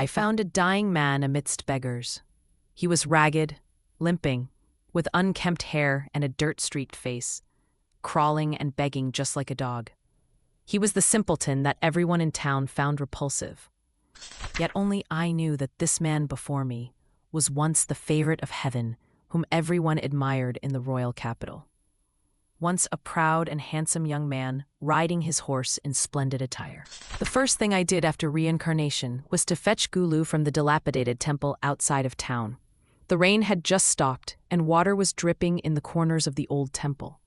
I found a dying man amidst beggars. He was ragged, limping, with unkempt hair and a dirt-streaked face, crawling and begging just like a dog. He was the simpleton that everyone in town found repulsive. Yet only I knew that this man before me was once the favorite of heaven, whom everyone admired in the royal capital. Once a proud and handsome young man riding his horse in splendid attire. The first thing I did after reincarnation was to fetch Gu Liu from the dilapidated temple outside of town. The rain had just stopped, and water was dripping in the corners of the old temple.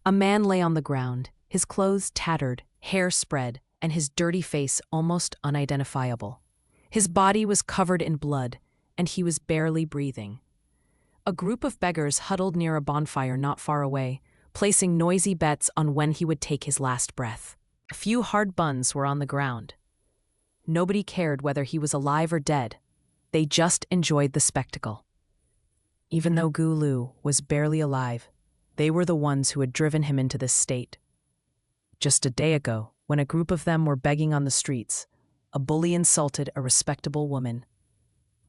A man lay on the ground, his clothes tattered, hair spread, and his dirty face almost unidentifiable. His body was covered in blood, and he was barely breathing. A group of beggars huddled near a bonfire not far away, placing noisy bets on when he would take his last breath. A few hard buns were on the ground. Nobody cared whether he was alive or dead. They just enjoyed the spectacle. Even though Gu Liu was barely alive, they were the ones who had driven him into this state. Just a day ago, when a group of them were begging on the streets, a bully insulted a respectable woman.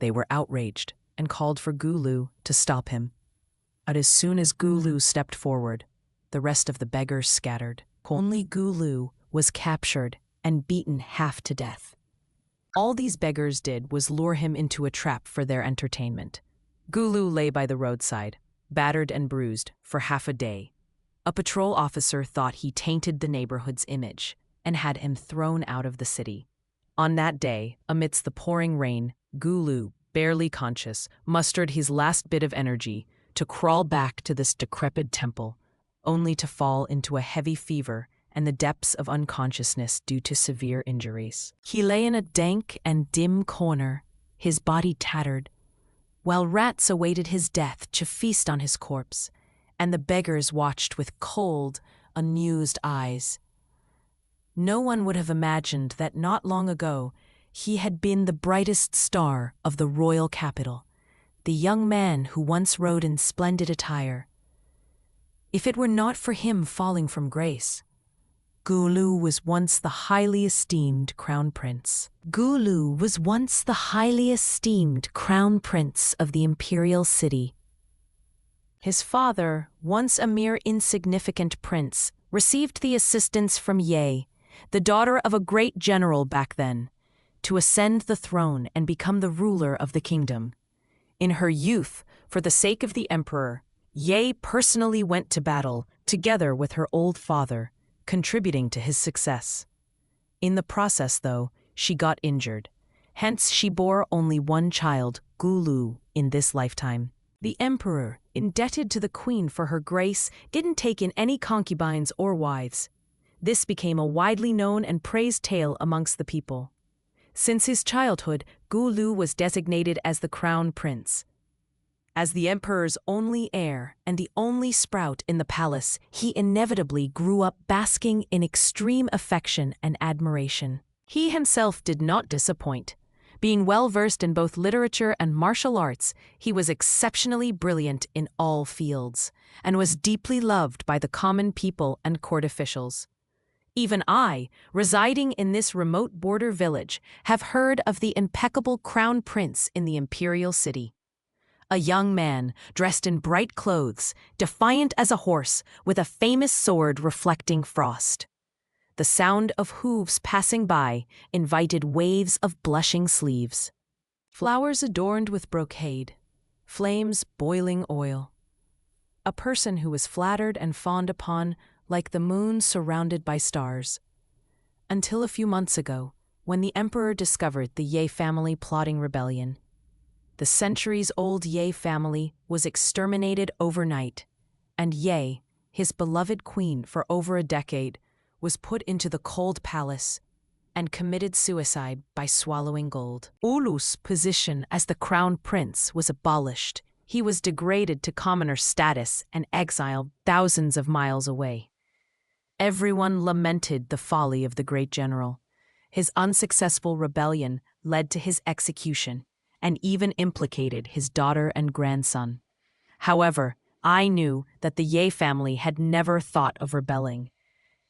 They were outraged and called for Gu Liu to stop him. But as soon as Gu Liu stepped forward, the rest of the beggars scattered. Only Gu Liu was captured and beaten half to death. All these beggars did was lure him into a trap for their entertainment. Gu Liu lay by the roadside, battered and bruised, for half a day. A patrol officer thought he tainted the neighborhood's image and had him thrown out of the city. On that day, amidst the pouring rain, Gu Liu, barely conscious, mustered his last bit of energy to crawl back to this decrepit temple, only to fall into a heavy fever and the depths of unconsciousness due to severe injuries. He lay in a dank and dim corner, his body tattered, while rats awaited his death to feast on his corpse, and the beggars watched with cold, unused eyes. No one would have imagined that not long ago he had been the brightest star of the royal capital, the young man who once rode in splendid attire. If it were not for him falling from grace, Gu Liu was once the highly esteemed crown prince. Gu Liu was once the highly esteemed crown prince of the imperial city. His father, once a mere insignificant prince, received the assistance from Ye, the daughter of a great general back then, to ascend the throne and become the ruler of the kingdom. In her youth, for the sake of the emperor, Ye personally went to battle together with her old father, contributing to his success. In the process, though, she got injured. Hence, she bore only one child, Gu Liu, in this lifetime. The emperor, indebted to the queen for her grace, didn't take in any concubines or wives. This became a widely known and praised tale amongst the people. Since his childhood, Gu Liu was designated as the crown prince. As the emperor's only heir and the only sprout in the palace, he inevitably grew up basking in extreme affection and admiration. He himself did not disappoint. Being well-versed in both literature and martial arts, he was exceptionally brilliant in all fields, and was deeply loved by the common people and court officials. Even I, residing in this remote border village, have heard of the impeccable crown prince in the imperial city. A young man, dressed in bright clothes, defiant as a horse, with a famous sword reflecting frost. The sound of hooves passing by invited waves of blushing sleeves. Flowers adorned with brocade, flames boiling oil. A person who was flattered and fawned upon like the moon surrounded by stars. Until a few months ago, when the emperor discovered the Ye family plotting rebellion. The centuries-old Ye family was exterminated overnight, and Ye, his beloved queen for over a decade, was put into the cold palace and committed suicide by swallowing gold. Ulu's position as the crown prince was abolished. He was degraded to commoner status and exiled thousands of miles away. Everyone lamented the folly of the great general. His unsuccessful rebellion led to his execution, and even implicated his daughter and grandson. However, I knew that the Ye family had never thought of rebelling.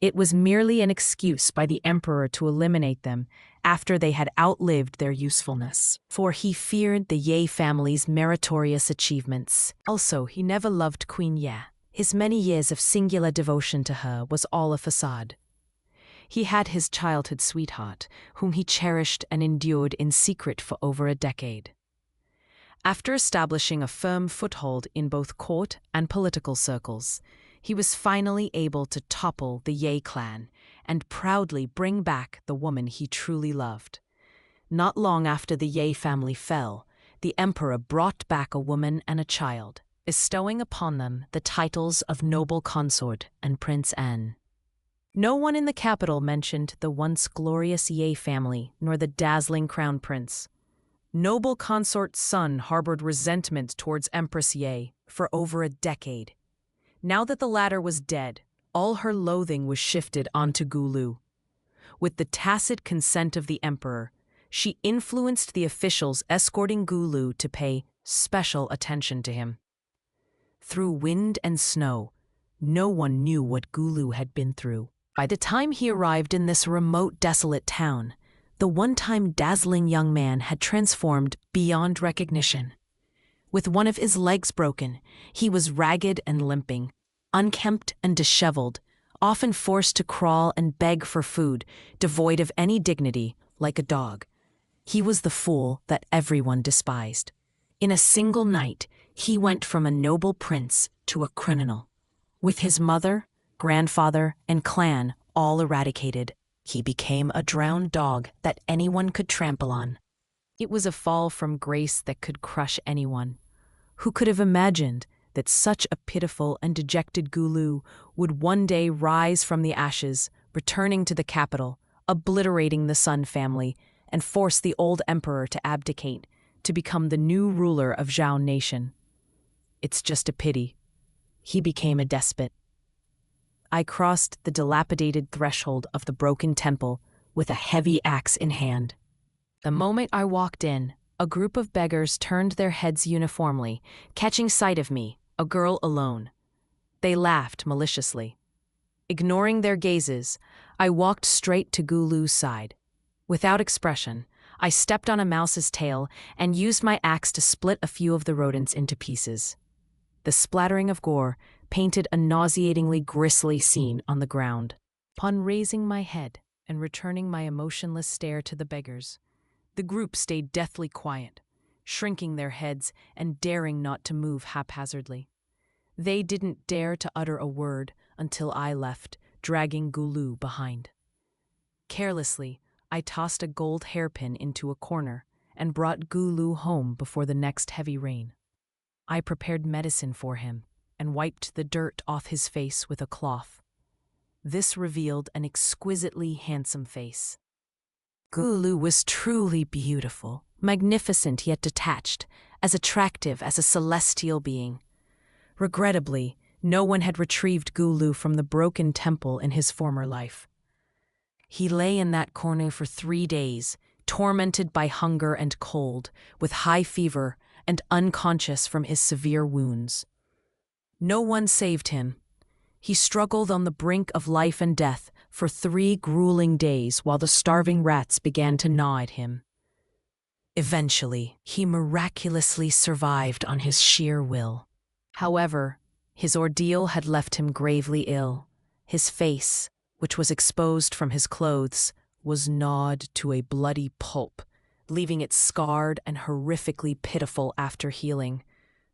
It was merely an excuse by the emperor to eliminate them, after they had outlived their usefulness, for he feared the Ye family's meritorious achievements. Also, he never loved Queen Ye. His many years of singular devotion to her was all a facade. He had his childhood sweetheart, whom he cherished and endured in secret for over a decade. After establishing a firm foothold in both court and political circles, he was finally able to topple the Ye clan and proudly bring back the woman he truly loved. Not long after the Ye family fell, the emperor brought back a woman and a child, bestowing upon them the titles of noble consort and Prince An. No one in the capital mentioned the once glorious Ye family nor the dazzling crown prince. Noble consort's son harbored resentment towards Empress Ye for over a decade. Now that the latter was dead, all her loathing was shifted onto Gu Liu. With the tacit consent of the emperor, she influenced the officials escorting Gu Liu to pay special attention to him. Through wind and snow, no one knew what Gu Liu had been through. By the time he arrived in this remote, desolate town, the one-time dazzling young man had transformed beyond recognition. With one of his legs broken, he was ragged and limping, unkempt and disheveled, often forced to crawl and beg for food, devoid of any dignity, like a dog. He was the fool that everyone despised. In a single night, he went from a noble prince to a criminal. With his mother, grandfather, and clan all eradicated, he became a drowned dog that anyone could trample on. It was a fall from grace that could crush anyone. Who could have imagined that such a pitiful and dejected Gu Liu would one day rise from the ashes, returning to the capital, obliterating the Sun family, and force the old emperor to abdicate, to become the new ruler of Zhao Nation? It's just a pity. He became a despot. I crossed the dilapidated threshold of the broken temple with a heavy axe in hand. The moment I walked in, a group of beggars turned their heads uniformly, catching sight of me, a girl alone. They laughed maliciously. Ignoring their gazes, I walked straight to Gu Liu's side. Without expression, I stepped on a mouse's tail and used my axe to split a few of the rodents into pieces. The splattering of gore painted a nauseatingly grisly scene on the ground. Upon raising my head and returning my emotionless stare to the beggars, the group stayed deathly quiet, shrinking their heads and daring not to move haphazardly. They didn't dare to utter a word until I left, dragging Gu Liu behind. Carelessly, I tossed a gold hairpin into a corner and brought Gu Liu home before the next heavy rain. I prepared medicine for him and wiped the dirt off his face with a cloth. This revealed an exquisitely handsome face. Gu Liu was truly beautiful, magnificent yet detached, as attractive as a celestial being. Regrettably, no one had retrieved Gu Liu from the broken temple in his former life. He lay in that corner for 3 days, tormented by hunger and cold, with high fever and unconscious from his severe wounds. No one saved him. He struggled on the brink of life and death for 3 grueling days while the starving rats began to gnaw at him. Eventually, he miraculously survived on his sheer will. However, his ordeal had left him gravely ill. His face, which was exposed from his clothes, was gnawed to a bloody pulp, leaving it scarred and horrifically pitiful after healing.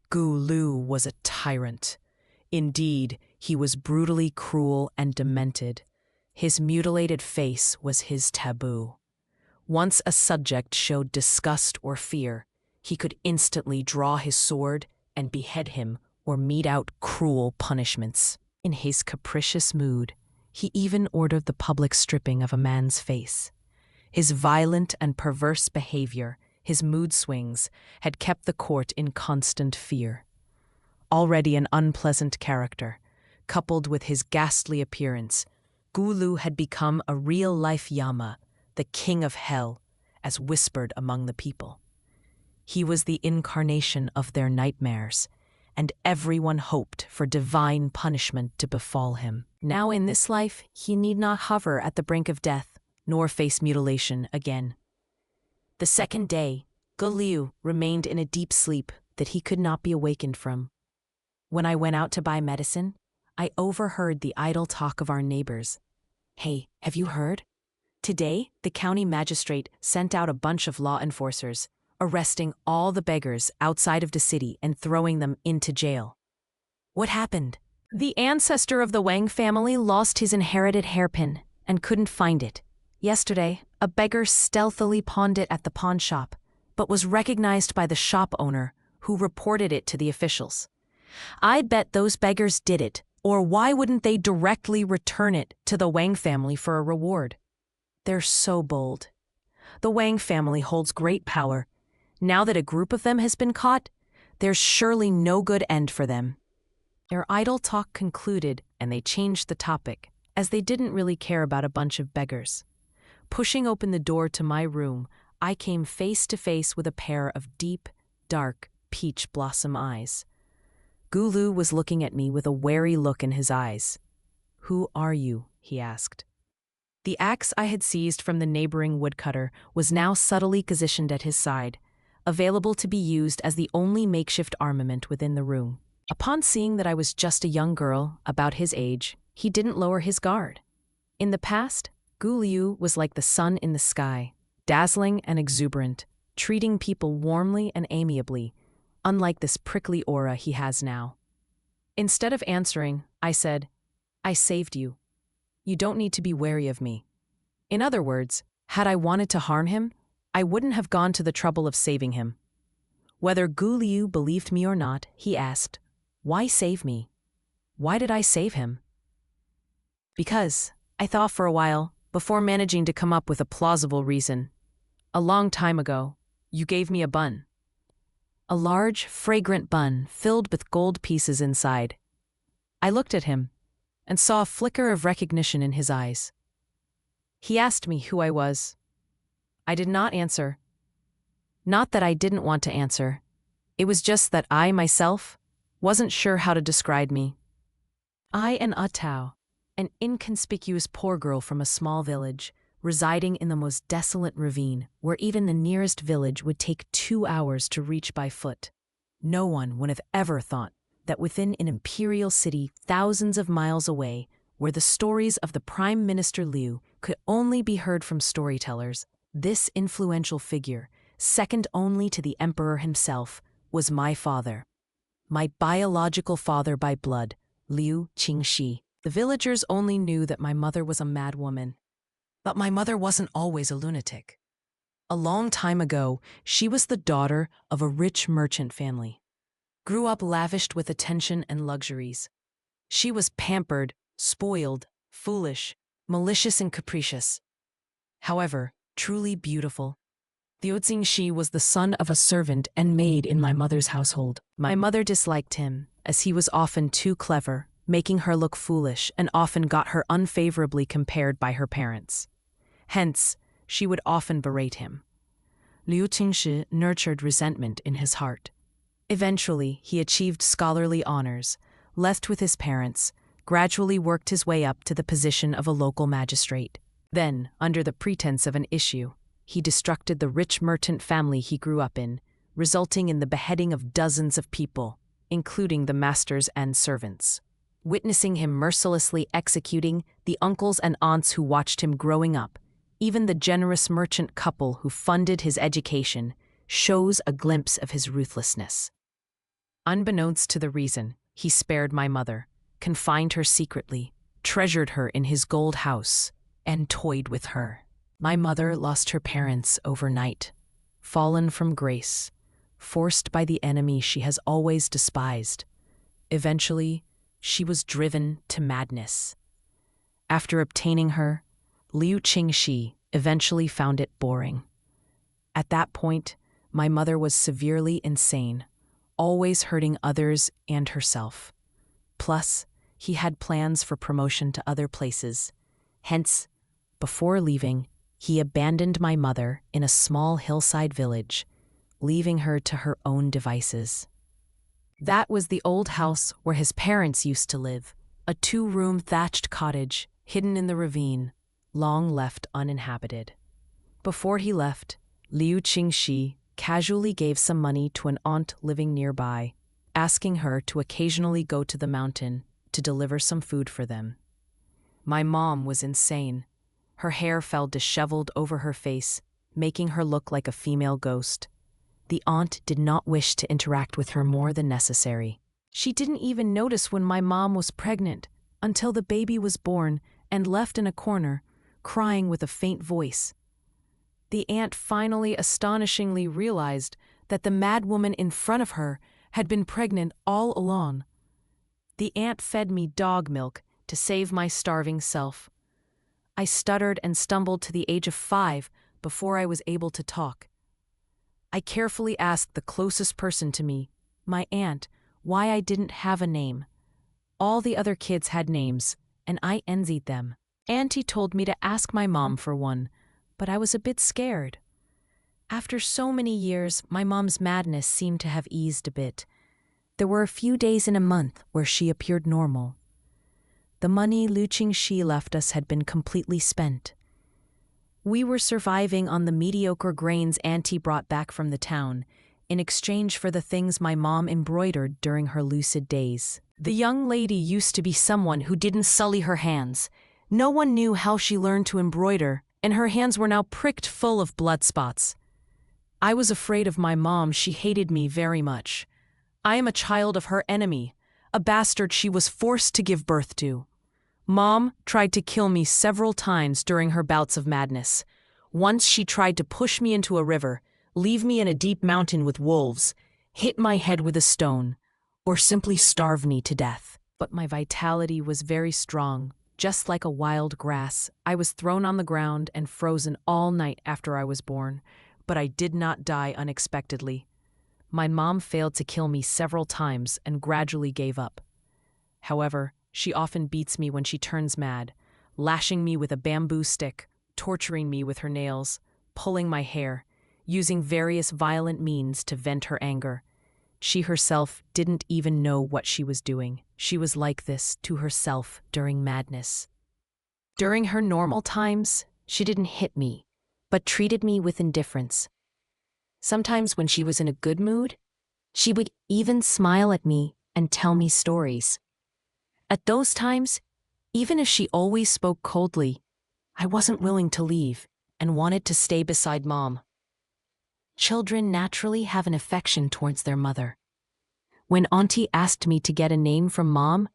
Gu Liu was a tyrant. Indeed, he was brutally cruel and demented. His mutilated face was his taboo. Once a subject showed disgust or fear, he could instantly draw his sword and behead him or mete out cruel punishments. In his capricious mood, he even ordered the public stripping of a man's face. His violent and perverse behavior, his mood swings, had kept the court in constant fear. Already an unpleasant character, coupled with his ghastly appearance, Gu Liu had become a real-life Yama, the king of hell, as whispered among the people. He was the incarnation of their nightmares, and everyone hoped for divine punishment to befall him. Now in this life, he need not hover at the brink of death, nor face mutilation again. The second day, Gu Liu remained in a deep sleep that he could not be awakened from. When I went out to buy medicine, I overheard the idle talk of our neighbors. "Hey, have you heard? Today, the county magistrate sent out a bunch of law enforcers, arresting all the beggars outside of the city and throwing them into jail." "What happened?" "The ancestor of the Wang family lost his inherited hairpin and couldn't find it. Yesterday, a beggar stealthily pawned it at the pawn shop, but was recognized by the shop owner, who reported it to the officials. I bet those beggars did it, or why wouldn't they directly return it to the Wang family for a reward? They're so bold. The Wang family holds great power. Now that a group of them has been caught, there's surely no good end for them." Their idle talk concluded, and they changed the topic, as they didn't really care about a bunch of beggars. Pushing open the door to my room, I came face to face with a pair of deep, dark, peach blossom eyes. Gu Liu was looking at me with a wary look in his eyes. "Who are you?" he asked. The axe I had seized from the neighboring woodcutter was now subtly positioned at his side, available to be used as the only makeshift armament within the room. Upon seeing that I was just a young girl, about his age, he didn't lower his guard. In the past, Gu Liu was like the sun in the sky, dazzling and exuberant, treating people warmly and amiably, unlike this prickly aura he has now. Instead of answering, I said, "I saved you. You don't need to be wary of me." In other words, had I wanted to harm him, I wouldn't have gone to the trouble of saving him. Whether Gu Liu believed me or not, he asked, "Why save me? Why did I save him?" "Because," I thought for a while, before managing to come up with a plausible reason. "A long time ago, you gave me a bun." A large, fragrant bun filled with gold pieces inside. I looked at him and saw a flicker of recognition in his eyes. He asked me who I was. I did not answer. Not that I didn't want to answer. It was just that I, myself, wasn't sure how to describe me. I am Tao, an inconspicuous poor girl from a small village, residing in the most desolate ravine, where even the nearest village would take 2 hours to reach by foot. No one would have ever thought that within an imperial city thousands of miles away, where the stories of the Prime Minister Liu could only be heard from storytellers, this influential figure, second only to the emperor himself, was my father. My biological father by blood, Liu Qingxi. The villagers only knew that my mother was a mad woman. But my mother wasn't always a lunatic. A long time ago, she was the daughter of a rich merchant family. Grew up lavished with attention and luxuries. She was pampered, spoiled, foolish, malicious and capricious. However, truly beautiful. Liu Qingxi was the son of a servant and maid in my mother's household. My mother disliked him, as he was often too clever, making her look foolish, and often got her unfavorably compared by her parents. Hence, she would often berate him. Liu Qingxi nurtured resentment in his heart. Eventually, he achieved scholarly honors, left with his parents, gradually worked his way up to the position of a local magistrate. Then, under the pretense of an issue, he destructed the rich merchant family he grew up in, resulting in the beheading of dozens of people, including the masters and servants. Witnessing him mercilessly executing the uncles and aunts who watched him growing up, even the generous merchant couple who funded his education, shows a glimpse of his ruthlessness. Unbeknownst to the reason, he spared my mother, confined her secretly, treasured her in his gold house, and toyed with her. My mother lost her parents overnight, fallen from grace, forced by the enemy she has always despised. Eventually, she was driven to madness. After obtaining her, Liu Qingxi eventually found it boring. At that point, my mother was severely insane, always hurting others and herself. Plus, he had plans for promotion to other places. Hence, before leaving, he abandoned my mother in a small hillside village, leaving her to her own devices. That was the old house where his parents used to live, a 2-room thatched cottage hidden in the ravine, long left uninhabited. Before he left, Liu Qingxi casually gave some money to an aunt living nearby, asking her to occasionally go to the mountain to deliver some food for them. My mom was insane. Her hair fell disheveled over her face, making her look like a female ghost. The aunt did not wish to interact with her more than necessary. She didn't even notice when my mom was pregnant until the baby was born and left in a corner, crying with a faint voice. The aunt finally astonishingly realized that the mad woman in front of her had been pregnant all along. The aunt fed me dog milk to save my starving self. I stuttered and stumbled to the age of 5 before I was able to talk. I carefully asked the closest person to me, my aunt, why I didn't have a name. All the other kids had names, and I envied them. Auntie told me to ask my mom for one, but I was a bit scared. After so many years, my mom's madness seemed to have eased a bit. There were a few days in a month where she appeared normal. The money Liu Qingxi left us had been completely spent. We were surviving on the mediocre grains Auntie brought back from the town, in exchange for the things my mom embroidered during her lucid days. The young lady used to be someone who didn't sully her hands. No one knew how she learned to embroider, and her hands were now pricked full of blood spots. I was afraid of my mom. She hated me very much. I am a child of her enemy, a bastard she was forced to give birth to. Mom tried to kill me several times during her bouts of madness. Once she tried to push me into a river, leave me in a deep mountain with wolves, hit my head with a stone, or simply starve me to death. But my vitality was very strong. Just like a wild grass, I was thrown on the ground and frozen all night after I was born, but I did not die unexpectedly. My mom failed to kill me several times and gradually gave up. However, she often beats me when she turns mad, lashing me with a bamboo stick, torturing me with her nails, pulling my hair, using various violent means to vent her anger. She herself didn't even know what she was doing. She was like this to herself during madness. During her normal times, she didn't hit me, but treated me with indifference. Sometimes when she was in a good mood, she would even smile at me and tell me stories. At those times, even if she always spoke coldly, I wasn't willing to leave and wanted to stay beside Mom. Children naturally have an affection towards their mother. When Auntie asked me to get a name from Mom,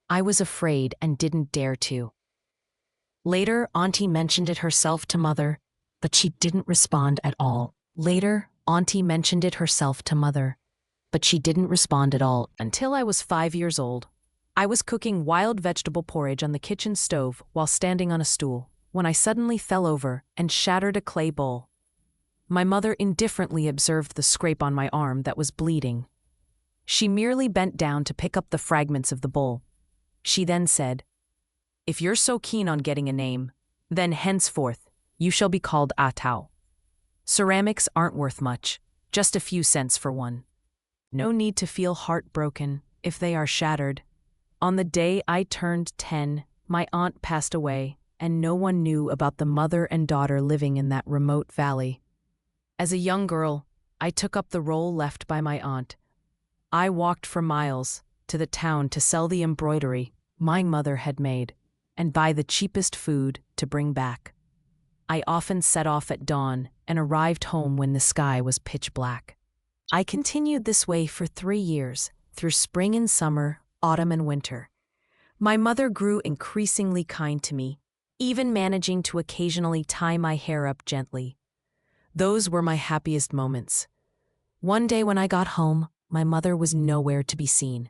I was afraid and didn't dare to. Later, Auntie mentioned it herself to Mother, but she didn't respond at all. Until I was 5 years old. I was cooking wild vegetable porridge on the kitchen stove while standing on a stool, when I suddenly fell over and shattered a clay bowl. My mother indifferently observed the scrape on my arm that was bleeding. She merely bent down to pick up the fragments of the bowl. She then said, "If you're so keen on getting a name, then henceforth you shall be called A Tao. Ceramics aren't worth much, just a few cents for one. No need to feel heartbroken if they are shattered." On the day I turned 10, my aunt passed away, and no one knew about the mother and daughter living in that remote valley. As a young girl, I took up the role left by my aunt. I walked for miles to the town to sell the embroidery my mother had made and buy the cheapest food to bring back. I often set off at dawn and arrived home when the sky was pitch black. I continued this way for 3 years, through spring and summer, autumn and winter. My mother grew increasingly kind to me, even managing to occasionally tie my hair up gently. Those were my happiest moments. One day when I got home, my mother was nowhere to be seen.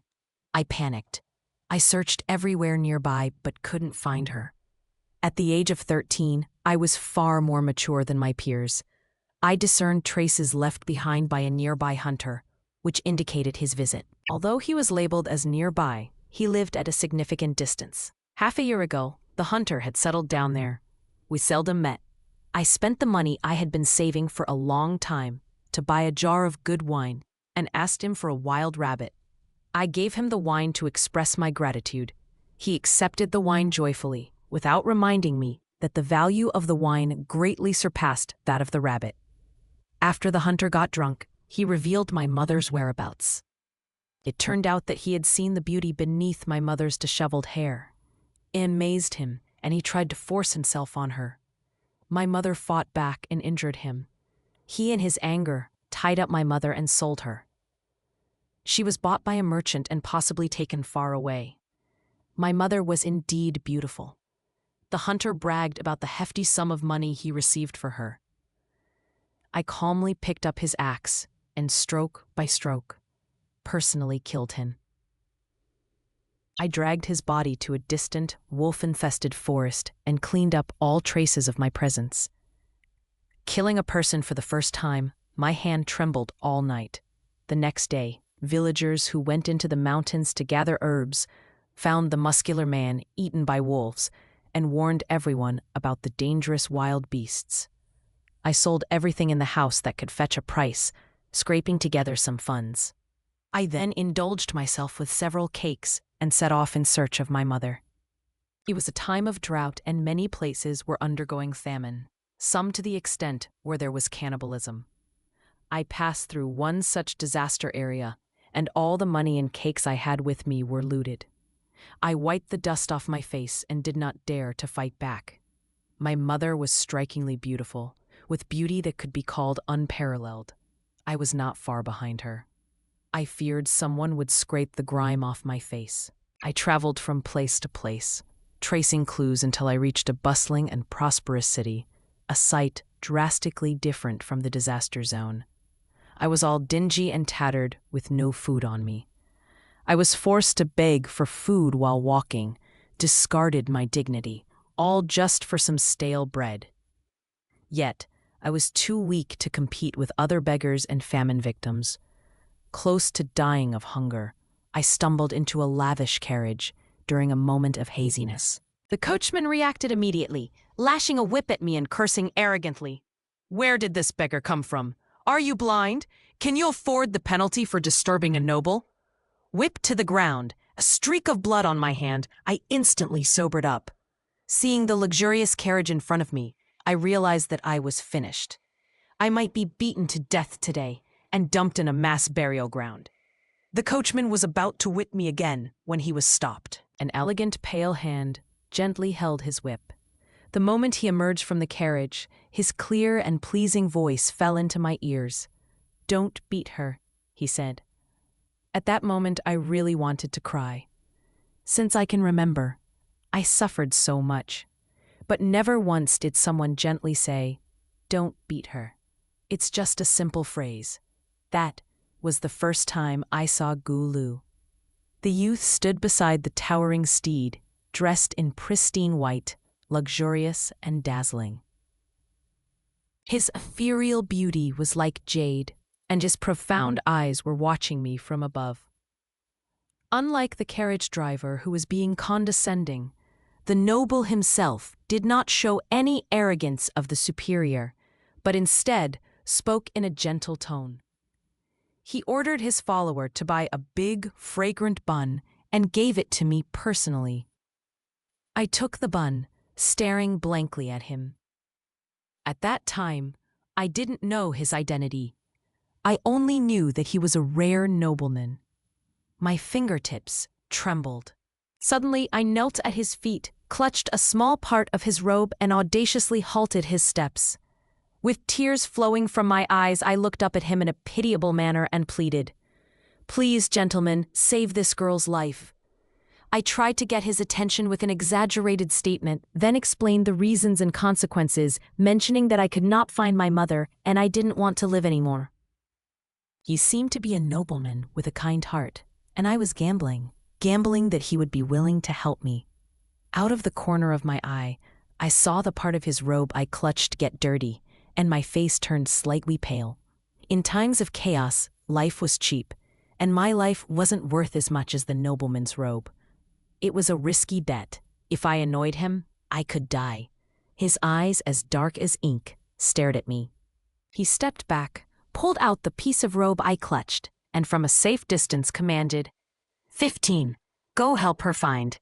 I panicked. I searched everywhere nearby but couldn't find her. At the age of 13, I was far more mature than my peers. I discerned traces left behind by a nearby hunter, which indicated his visit. Although he was labeled as nearby, he lived at a significant distance. Half a year ago, the hunter had settled down there. We seldom met. I spent the money I had been saving for a long time to buy a jar of good wine and asked him for a wild rabbit. I gave him the wine to express my gratitude. He accepted the wine joyfully, without reminding me that the value of the wine greatly surpassed that of the rabbit. After the hunter got drunk, he revealed my mother's whereabouts. It turned out that he had seen the beauty beneath my mother's disheveled hair. It amazed him, and he tried to force himself on her. My mother fought back and injured him. He, in his anger, tied up my mother and sold her. She was bought by a merchant and possibly taken far away. My mother was indeed beautiful. The hunter bragged about the hefty sum of money he received for her. I calmly picked up his axe and, stroke by stroke, personally killed him. I dragged his body to a distant, wolf-infested forest and cleaned up all traces of my presence. Killing a person for the first time, my hand trembled all night. The next day, villagers who went into the mountains to gather herbs found the muscular man eaten by wolves and warned everyone about the dangerous wild beasts. I sold everything in the house that could fetch a price, scraping together some funds. I then indulged myself with several cakes and set off in search of my mother. It was a time of drought and many places were undergoing famine, some to the extent where there was cannibalism. I passed through one such disaster area, and all the money and cakes I had with me were looted. I wiped the dust off my face and did not dare to fight back. My mother was strikingly beautiful, with beauty that could be called unparalleled. I was not far behind her. I feared someone would scrape the grime off my face. I traveled from place to place, tracing clues until I reached a bustling and prosperous city, a sight drastically different from the disaster zone. I was all dingy and tattered, with no food on me. I was forced to beg for food while walking, discarded my dignity, all just for some stale bread. Yet, I was too weak to compete with other beggars and famine victims. Close to dying of hunger, I stumbled into a lavish carriage during a moment of haziness. The coachman reacted immediately, lashing a whip at me and cursing arrogantly. "Where did this beggar come from? Are you blind? Can you afford the penalty for disturbing a noble?" Whipped to the ground, a streak of blood on my hand, I instantly sobered up. Seeing the luxurious carriage in front of me, I realized that I was finished. I might be beaten to death today and dumped in a mass burial ground. The coachman was about to whip me again when he was stopped. An elegant, pale hand gently held his whip. The moment he emerged from the carriage, his clear and pleasing voice fell into my ears. "Don't beat her," he said. At that moment, I really wanted to cry. Since I can remember, I suffered so much. But never once did someone gently say, "Don't beat her." It's just a simple phrase. That was the first time I saw Gu Liu. The youth stood beside the towering steed, dressed in pristine white, luxurious and dazzling. His ethereal beauty was like jade, and his profound eyes were watching me from above. Unlike the carriage driver who was being condescending, the noble himself did not show any arrogance of the superior, but instead spoke in a gentle tone. He ordered his follower to buy a big, fragrant bun and gave it to me personally. I took the bun, staring blankly at him. At that time, I didn't know his identity. I only knew that he was a rare nobleman. My fingertips trembled. Suddenly, I knelt at his feet, clutched a small part of his robe, and audaciously halted his steps. With tears flowing from my eyes, I looked up at him in a pitiable manner and pleaded, "Please, gentlemen, save this girl's life." I tried to get his attention with an exaggerated statement, then explained the reasons and consequences, mentioning that I could not find my mother and I didn't want to live anymore. He seemed to be a nobleman with a kind heart, and I was gambling that he would be willing to help me. Out of the corner of my eye, I saw the part of his robe I clutched get dirty, and my face turned slightly pale. In times of chaos, life was cheap, and my life wasn't worth as much as the nobleman's robe. It was a risky bet. If I annoyed him, I could die. His eyes, as dark as ink, stared at me. He stepped back, pulled out the piece of robe I clutched, and from a safe distance commanded, 15, go help her find.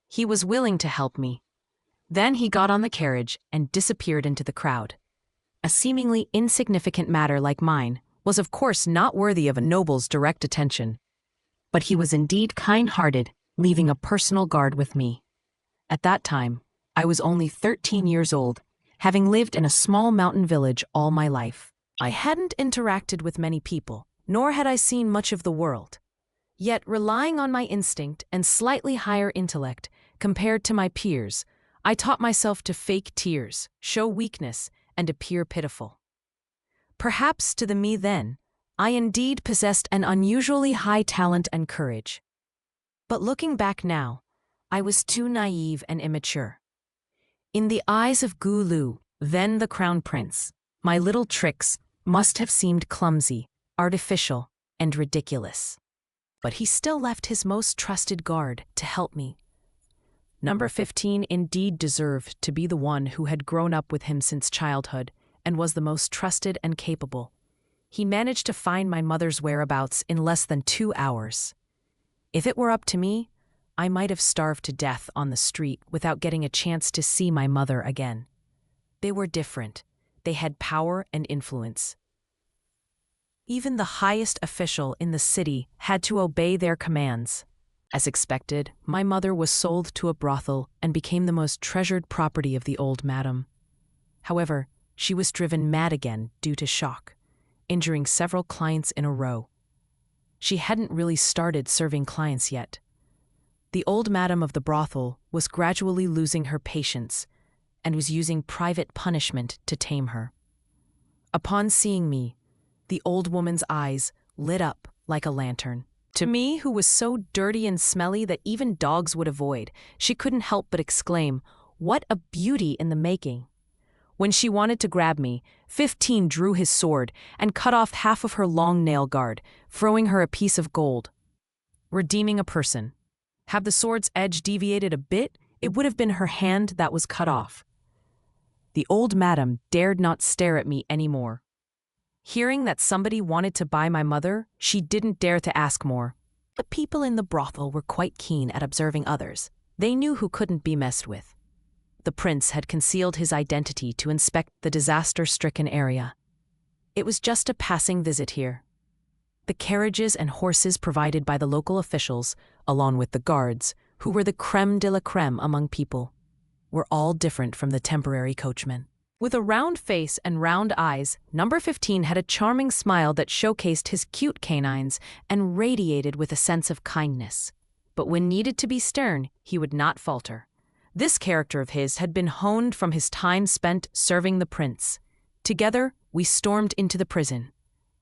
He was willing to help me. Then he got on the carriage and disappeared into the crowd. A seemingly insignificant matter like mine was of course not worthy of a noble's direct attention. But he was indeed kind-hearted, leaving a personal guard with me. At that time, I was only 13 years old, having lived in a small mountain village all my life. I hadn't interacted with many people, nor had I seen much of the world. Yet, relying on my instinct and slightly higher intellect compared to my peers, I taught myself to fake tears, show weakness, and appear pitiful. Perhaps to the me then, I indeed possessed an unusually high talent and courage. But looking back now, I was too naive and immature. In the eyes of Gu Liu, then the crown prince, my little tricks must have seemed clumsy, artificial, and ridiculous. But he still left his most trusted guard to help me. Number 15 indeed deserved to be the one who had grown up with him since childhood and was the most trusted and capable. He managed to find my mother's whereabouts in less than 2 hours. If it were up to me, I might have starved to death on the street without getting a chance to see my mother again. They were different. They had power and influence. Even the highest official in the city had to obey their commands. As expected, my mother was sold to a brothel and became the most treasured property of the old madam. However, she was driven mad again due to shock, injuring several clients in a row. She hadn't really started serving clients yet. The old madam of the brothel was gradually losing her patience and was using private punishment to tame her. Upon seeing me, the old woman's eyes lit up like a lantern. To me, who was so dirty and smelly that even dogs would avoid, she couldn't help but exclaim, "What a beauty in the making!" When she wanted to grab me, 15 drew his sword and cut off half of her long nail guard, throwing her a piece of gold. Redeeming a person. Had the sword's edge deviated a bit, it would have been her hand that was cut off. The old madam dared not stare at me anymore. Hearing that somebody wanted to buy my mother, she didn't dare to ask more. The people in the brothel were quite keen at observing others. They knew who couldn't be messed with. The prince had concealed his identity to inspect the disaster-stricken area. It was just a passing visit here. The carriages and horses provided by the local officials, along with the guards, who were the crème de la crème among people, were all different from the temporary coachmen. With a round face and round eyes, number 15 had a charming smile that showcased his cute canines and radiated with a sense of kindness. But when needed to be stern, he would not falter. This character of his had been honed from his time spent serving the prince. Together, we stormed into the prison.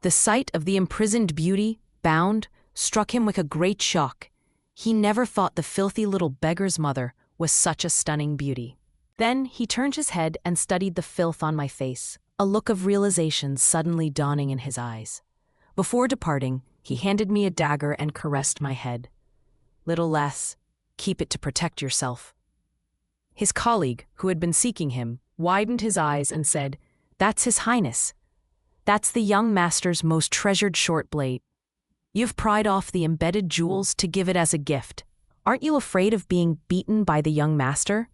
The sight of the imprisoned beauty, bound, struck him with a great shock. He never thought the filthy little beggar's mother was such a stunning beauty. Then he turned his head and studied the filth on my face, a look of realization suddenly dawning in his eyes. Before departing, he handed me a dagger and caressed my head. "Little less. Keep it to protect yourself." His colleague, who had been seeking him, widened his eyes and said, "That's His Highness. That's the young master's most treasured short blade. You've pried off the embedded jewels to give it as a gift. Aren't you afraid of being beaten by the young master?"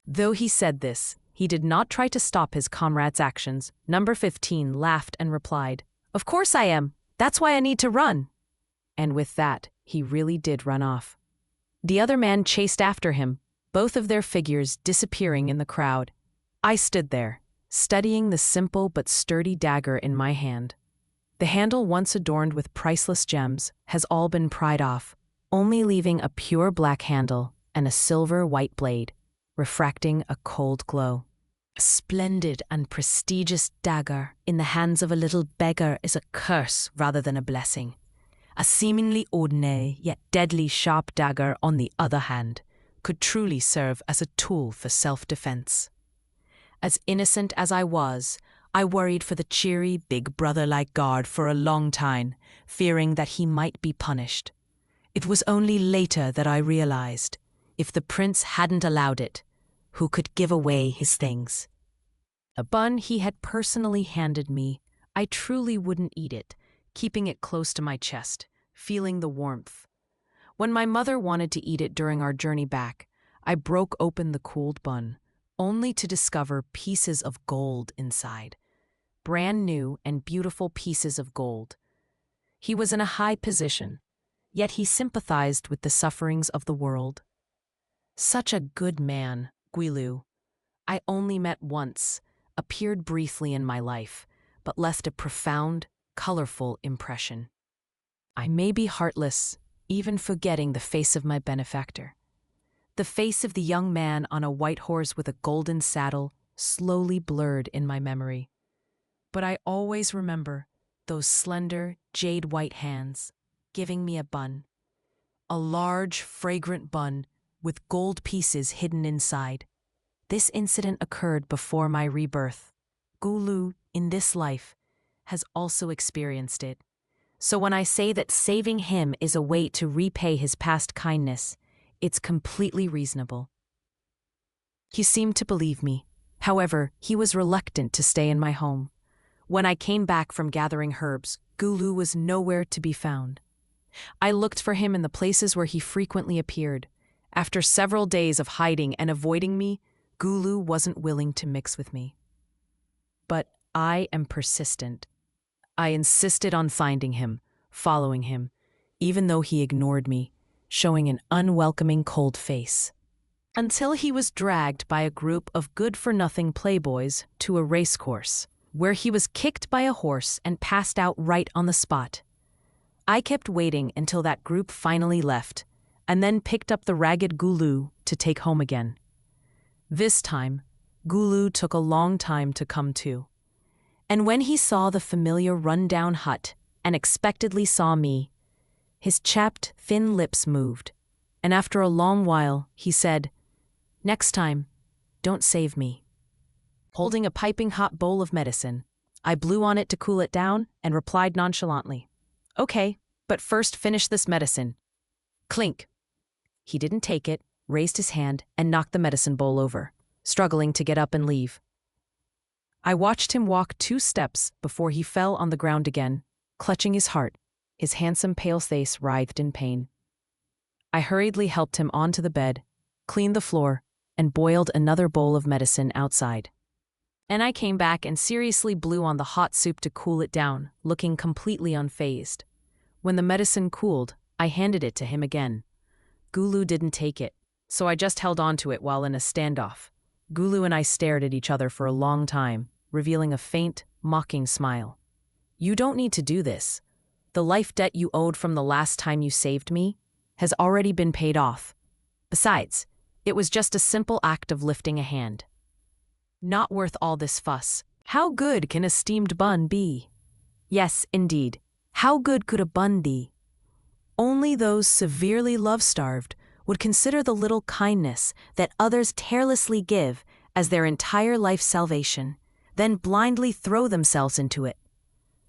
Though he said this, he did not try to stop his comrade's actions. Number 15 laughed and replied, "Of course I am. That's why I need to run." And with that, he really did run off. The other man chased after him, both of their figures disappearing in the crowd. I stood there, studying the simple but sturdy dagger in my hand. The handle, once adorned with priceless gems, has all been pried off, only leaving a pure black handle and a silver-white blade, refracting a cold glow. A splendid and prestigious dagger in the hands of a little beggar is a curse rather than a blessing. A seemingly ordinary yet deadly sharp dagger, on the other hand, could truly serve as a tool for self-defense. As innocent as I was, I worried for the cheery, big brother-like guard for a long time, fearing that he might be punished. It was only later that I realized, if the prince hadn't allowed it, who could give away his things? A bun he had personally handed me. I truly wouldn't eat it, keeping it close to my chest, feeling the warmth. When my mother wanted to eat it during our journey back, I broke open the cooled bun, only to discover pieces of gold inside. Brand new and beautiful pieces of gold. He was in a high position, yet he sympathized with the sufferings of the world. Such a good man, Gu Liu. I only met once, appeared briefly in my life, but left a profound, colorful impression. I may be heartless, even forgetting the face of my benefactor. The face of the young man on a white horse with a golden saddle slowly blurred in my memory. But I always remember those slender, jade-white hands giving me a bun. A large, fragrant bun with gold pieces hidden inside. This incident occurred before my rebirth. Gu Liu, in this life, has also experienced it. So when I say that saving him is a way to repay his past kindness, it's completely reasonable. He seemed to believe me. However, he was reluctant to stay in my home. When I came back from gathering herbs, Gu Liu was nowhere to be found. I looked for him in the places where he frequently appeared. After several days of hiding and avoiding me, Gu Liu wasn't willing to mix with me. But I am persistent. I insisted on finding him, following him, even though he ignored me, showing an unwelcoming cold face. Until he was dragged by a group of good-for-nothing playboys to a racecourse, where he was kicked by a horse and passed out right on the spot. I kept waiting until that group finally left, and then picked up the ragged Gu Liu to take home again. This time, Gu Liu took a long time to come to. And when he saw the familiar run-down hut and expectedly saw me, his chapped, thin lips moved, and after a long while, he said, "Next time, don't save me." Holding a piping hot bowl of medicine, I blew on it to cool it down and replied nonchalantly, "Okay, but first finish this medicine." Clink. He didn't take it, raised his hand, and knocked the medicine bowl over, struggling to get up and leave. I watched him walk 2 steps before he fell on the ground again, clutching his heart. His handsome pale face writhed in pain. I hurriedly helped him onto the bed, cleaned the floor, and boiled another bowl of medicine outside. And I came back and seriously blew on the hot soup to cool it down, looking completely unfazed. When the medicine cooled, I handed it to him again. Gu Liu didn't take it, so I just held on to it while in a standoff. Gu Liu and I stared at each other for a long time, revealing a faint, mocking smile. "You don't need to do this. The life debt you owed from the last time you saved me has already been paid off. Besides, it was just a simple act of lifting a hand. Not worth all this fuss. How good can a steamed bun be? Yes, indeed. How good could a bun be? Only those severely love-starved would consider the little kindness that others carelessly give as their entire life salvation, then blindly throw themselves into it.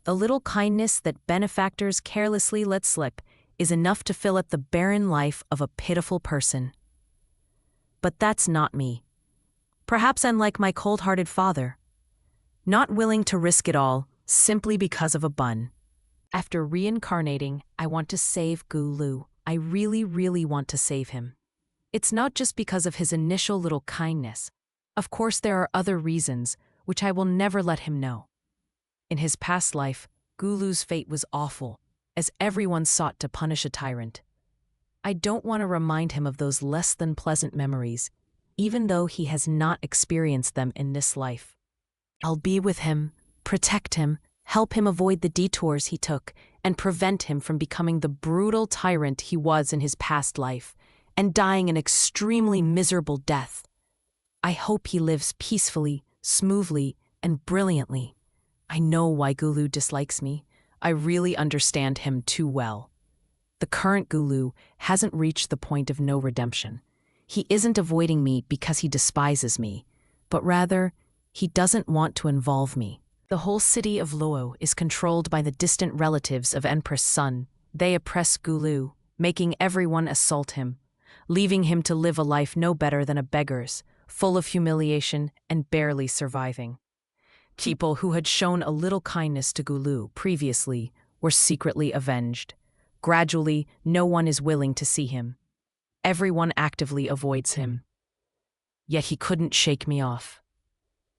The little kindness that benefactors carelessly let slip is enough to fill up the barren life of a pitiful person. But that's not me. Perhaps I'm like my cold-hearted father, not willing to risk it all simply because of a bun. After reincarnating, I want to save Gu Liu. I really, really want to save him. It's not just because of his initial little kindness. Of course, there are other reasons, which I will never let him know. In his past life, Gu Liu's fate was awful, as everyone sought to punish a tyrant. I don't want to remind him of those less than pleasant memories, even though he has not experienced them in this life. I'll be with him, protect him, help him avoid the detours he took, and prevent him from becoming the brutal tyrant he was in his past life, and dying an extremely miserable death. I hope he lives peacefully, smoothly, and brilliantly. I know why Gu Liu dislikes me. I really understand him too well. The current Gu Liu hasn't reached the point of no redemption. He isn't avoiding me because he despises me, but rather, he doesn't want to involve me. The whole city of Luo is controlled by the distant relatives of Empress Sun. They oppress Gu Liu, making everyone assault him, leaving him to live a life no better than a beggar's, full of humiliation and barely surviving. People who had shown a little kindness to Gu Liu previously were secretly avenged. Gradually, no one is willing to see him. Everyone actively avoids him. Yet he couldn't shake me off.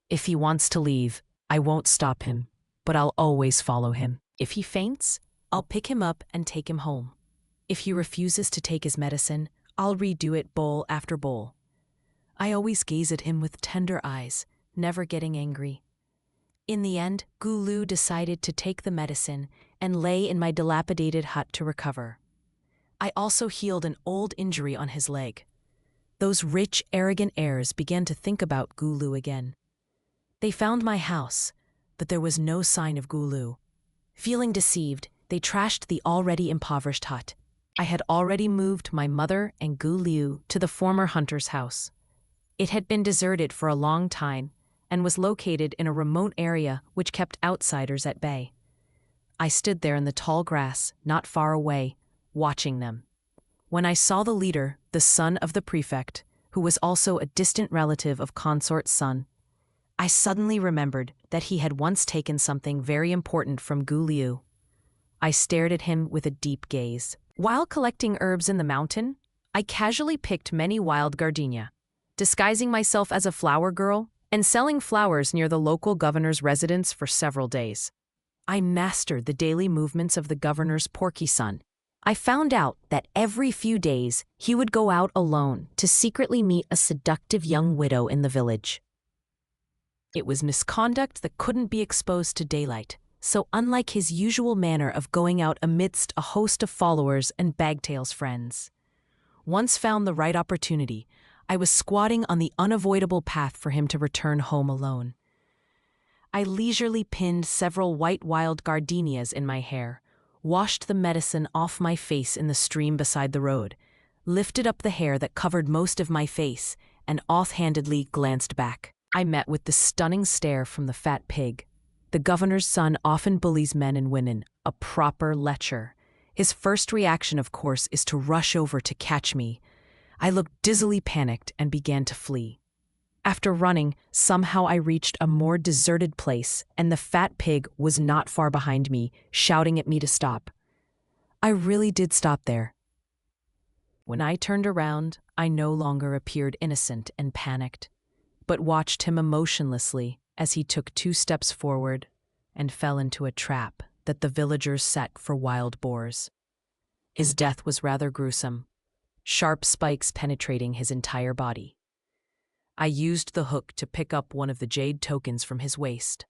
If he wants to leave, I won't stop him, but I'll always follow him. If he faints, I'll pick him up and take him home. If he refuses to take his medicine, I'll redo it bowl after bowl. I always gaze at him with tender eyes, never getting angry. In the end, Gu Liu decided to take the medicine and lay in my dilapidated hut to recover. I also healed an old injury on his leg. Those rich, arrogant heirs began to think about Gu Liu again. They found my house, but there was no sign of Gu Liu. Feeling deceived, they trashed the already impoverished hut. I had already moved my mother and Gu Liu to the former hunter's house. It had been deserted for a long time and was located in a remote area which kept outsiders at bay. I stood there in the tall grass, not far away, watching them. When I saw the leader, the son of the prefect, who was also a distant relative of consort's son, I suddenly remembered that he had once taken something very important from Gu Liu. I stared at him with a deep gaze. While collecting herbs in the mountain, I casually picked many wild gardenia, disguising myself as a flower girl and selling flowers near the local governor's residence for several days. I mastered the daily movements of the governor's porky son. I found out that every few days he would go out alone to secretly meet a seductive young widow in the village. It was misconduct that couldn't be exposed to daylight, so unlike his usual manner of going out amidst a host of followers and Bagtail's friends. Once found the right opportunity, I was squatting on the unavoidable path for him to return home alone. I leisurely pinned several white wild gardenias in my hair, washed the medicine off my face in the stream beside the road, lifted up the hair that covered most of my face, and offhandedly glanced back. I met with the stunning stare from the fat pig. The governor's son often bullies men and women, a proper lecher. His first reaction, of course, is to rush over to catch me. I looked dizzily panicked and began to flee. After running, somehow I reached a more deserted place, and the fat pig was not far behind me, shouting at me to stop. I really did stop there. When I turned around, I no longer appeared innocent and panicked, but watched him emotionlessly as he took 2 steps forward and fell into a trap that the villagers set for wild boars. His death was rather gruesome, sharp spikes penetrating his entire body. I used the hook to pick up one of the jade tokens from his waist,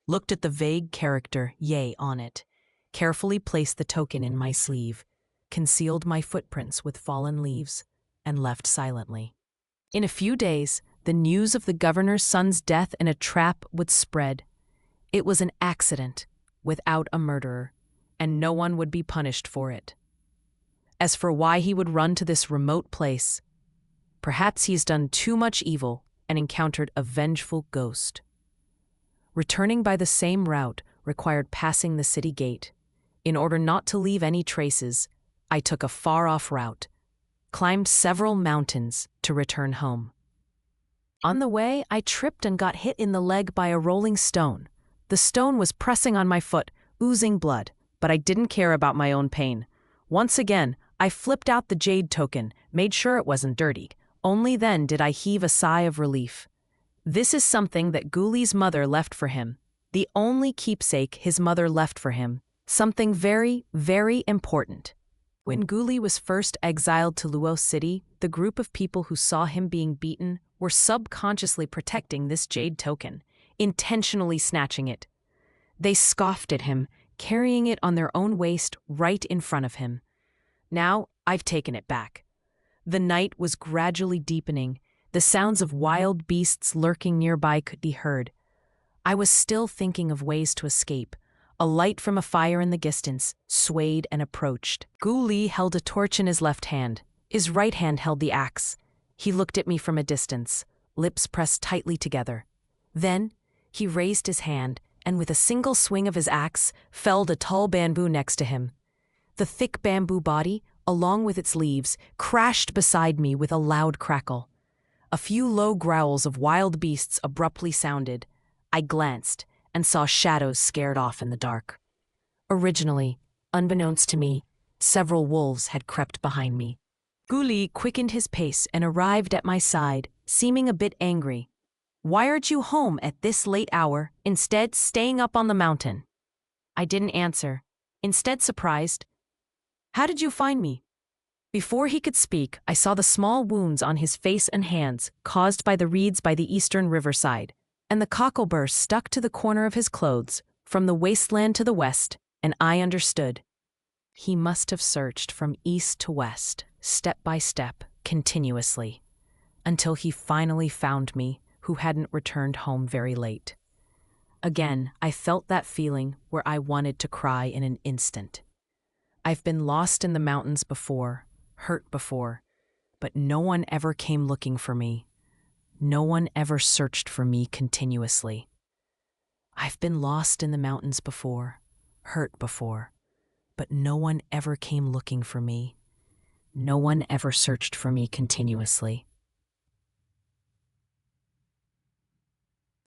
looked at the vague character "Yay" on it, carefully placed the token in my sleeve, concealed my footprints with fallen leaves, and left silently. In a few days, the news of the governor's son's death in a trap would spread. It was an accident, without a murderer, and no one would be punished for it. As for why he would run to this remote place, perhaps he's done too much evil and encountered a vengeful ghost. Returning by the same route required passing the city gate. In order not to leave any traces, I took a far-off route, climbed several mountains to return home. On the way, I tripped and got hit in the leg by a rolling stone. The stone was pressing on my foot, oozing blood, but I didn't care about my own pain. Once again, I flipped out the jade token, made sure it wasn't dirty. Only then did I heave a sigh of relief. This is something that Gu Liu's mother left for him, the only keepsake his mother left for him, something very, very important. When Gu Liu was first exiled to Luo City, the group of people who saw him being beaten were subconsciously protecting this jade token, intentionally snatching it. They scoffed at him, carrying it on their own waist right in front of him. Now, I've taken it back. The night was gradually deepening. The sounds of wild beasts lurking nearby could be heard. I was still thinking of ways to escape. A light from a fire in the distance swayed and approached. Gu Liu held a torch in his left hand. His right hand held the axe. He looked at me from a distance, lips pressed tightly together. Then, he raised his hand, and with a single swing of his axe, felled a tall bamboo next to him. The thick bamboo body, along with its leaves, crashed beside me with a loud crackle. A few low growls of wild beasts abruptly sounded. I glanced and saw shadows scared off in the dark. Originally, unbeknownst to me, several wolves had crept behind me. Gu Liu quickened his pace and arrived at my side, seeming a bit angry. "Why aren't you home at this late hour, instead staying up on the mountain?" I didn't answer, instead surprised. "How did you find me?" Before he could speak, I saw the small wounds on his face and hands caused by the reeds by the eastern riverside, and the cockleburr stuck to the corner of his clothes, from the wasteland to the west, and I understood. He must have searched from east to west, step by step, continuously, until he finally found me, who hadn't returned home very late. Again, I felt that feeling where I wanted to cry in an instant. I've been lost in the mountains before, hurt before, but no one ever came looking for me. No one ever searched for me continuously. I've been lost in the mountains before, hurt before, but no one ever came looking for me. No one ever searched for me continuously.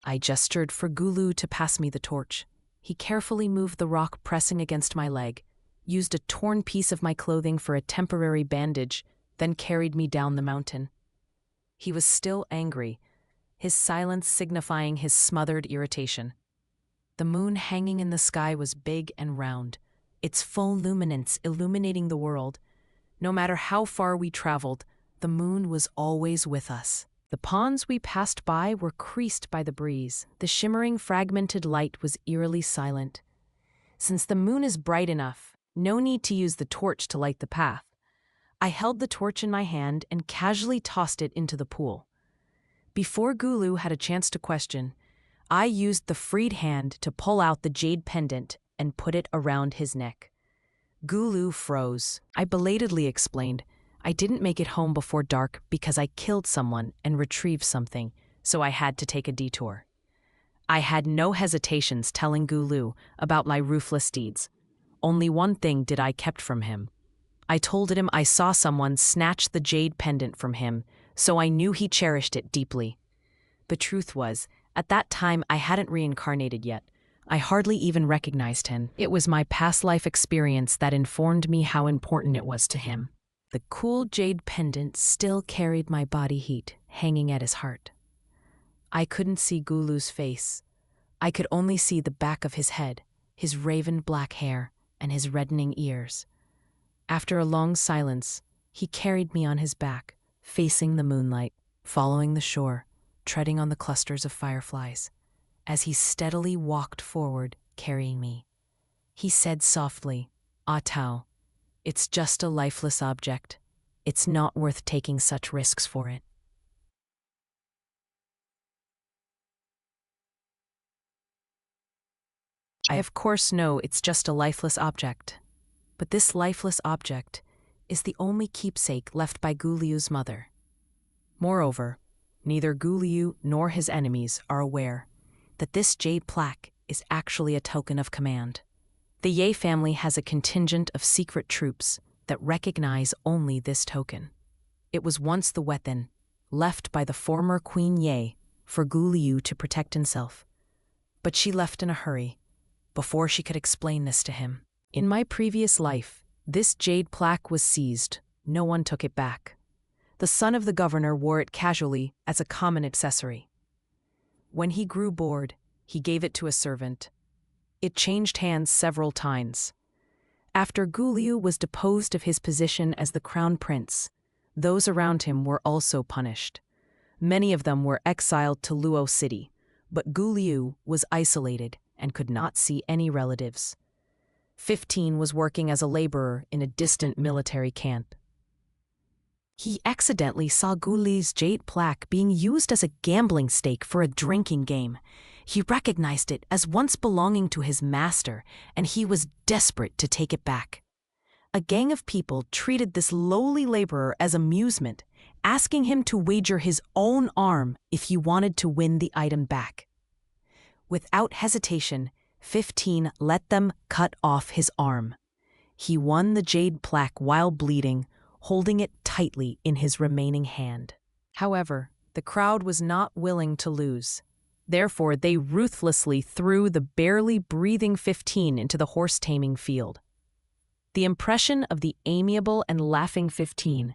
I gestured for Gu Liu to pass me the torch. He carefully moved the rock pressing against my leg, used a torn piece of my clothing for a temporary bandage, then carried me down the mountain. He was still angry, his silence signifying his smothered irritation. The moon hanging in the sky was big and round, its full luminance illuminating the world. No matter how far we traveled, the moon was always with us. The ponds we passed by were creased by the breeze. The shimmering, fragmented light was eerily silent. Since the moon is bright enough, no need to use the torch to light the path. I held the torch in my hand and casually tossed it into the pool. Before Gu Liu had a chance to question, I used the freed hand to pull out the jade pendant and put it around his neck. Gu Liu froze. I belatedly explained, "I didn't make it home before dark because I killed someone and retrieved something, so I had to take a detour." I had no hesitations telling Gu Liu about my ruthless deeds. Only one thing did I kept from him. I told him I saw someone snatch the jade pendant from him, so I knew he cherished it deeply. The truth was, at that time I hadn't reincarnated yet. I hardly even recognized him. It was my past life experience that informed me how important it was to him. The cool jade pendant still carried my body heat, hanging at his heart. I couldn't see Gu Liu's face. I could only see the back of his head, his raven black hair, and his reddening ears. After a long silence, he carried me on his back, facing the moonlight, following the shore, treading on the clusters of fireflies. As he steadily walked forward, carrying me, he said softly, "Ah Tao, it's just a lifeless object. It's not worth taking such risks for it." I of course know it's just a lifeless object, but this lifeless object is the only keepsake left by Gu Liu's mother. Moreover, neither Gu Liu nor his enemies are aware that this jade plaque is actually a token of command. The Ye family has a contingent of secret troops that recognize only this token. It was once the weapon left by the former Queen Ye for Gu Liu to protect himself, but she left in a hurry before she could explain this to him. In my previous life, this jade plaque was seized. No one took it back. The son of the governor wore it casually as a common accessory. When he grew bored, he gave it to a servant. It changed hands several times. After Gu Liu was deposed of his position as the crown prince, those around him were also punished. Many of them were exiled to Luo City, but Gu Liu was isolated and could not see any relatives. 15 was working as a laborer in a distant military camp. He accidentally saw Gu Liu's jade plaque being used as a gambling stake for a drinking game. He recognized it as once belonging to his master, and he was desperate to take it back. A gang of people treated this lowly laborer as amusement, asking him to wager his own arm if he wanted to win the item back. Without hesitation, 15 let them cut off his arm. He won the jade plaque while bleeding, holding it tightly in his remaining hand. However, the crowd was not willing to lose. Therefore, they ruthlessly threw the barely breathing 15 into the horse-taming field. The impression of the amiable and laughing 15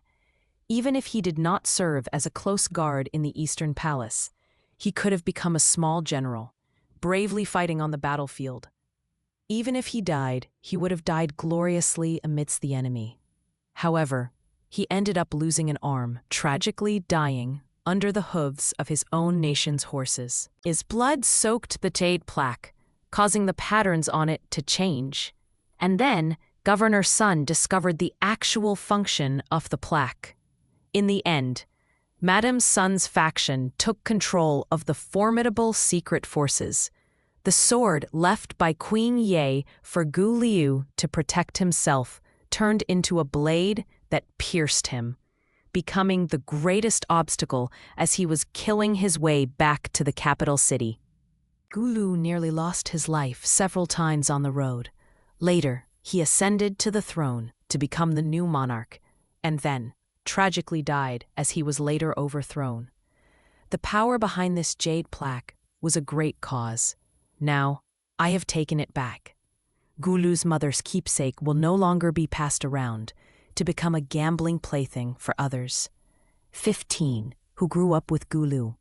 Even if he did not serve as a close guard in the Eastern Palace, he could have become a small general, bravely fighting on the battlefield. Even if he died, he would have died gloriously amidst the enemy. However, he ended up losing an arm, tragically dying under the hooves of his own nation's horses. His blood soaked the jade plaque, causing the patterns on it to change. And then, Governor Sun discovered the actual function of the plaque. In the end, Madame Sun's faction took control of the formidable secret forces. The sword left by Queen Ye for Gu Liu to protect himself turned into a blade that pierced him, becoming the greatest obstacle as he was killing his way back to the capital city. Gu Liu nearly lost his life several times on the road. Later, he ascended to the throne to become the new monarch, and then tragically died as he was later overthrown. The power behind this jade plaque was a great cause. Now, I have taken it back. Gu Liu's mother's keepsake will no longer be passed around to become a gambling plaything for others. 15, who grew up with Gu Liu,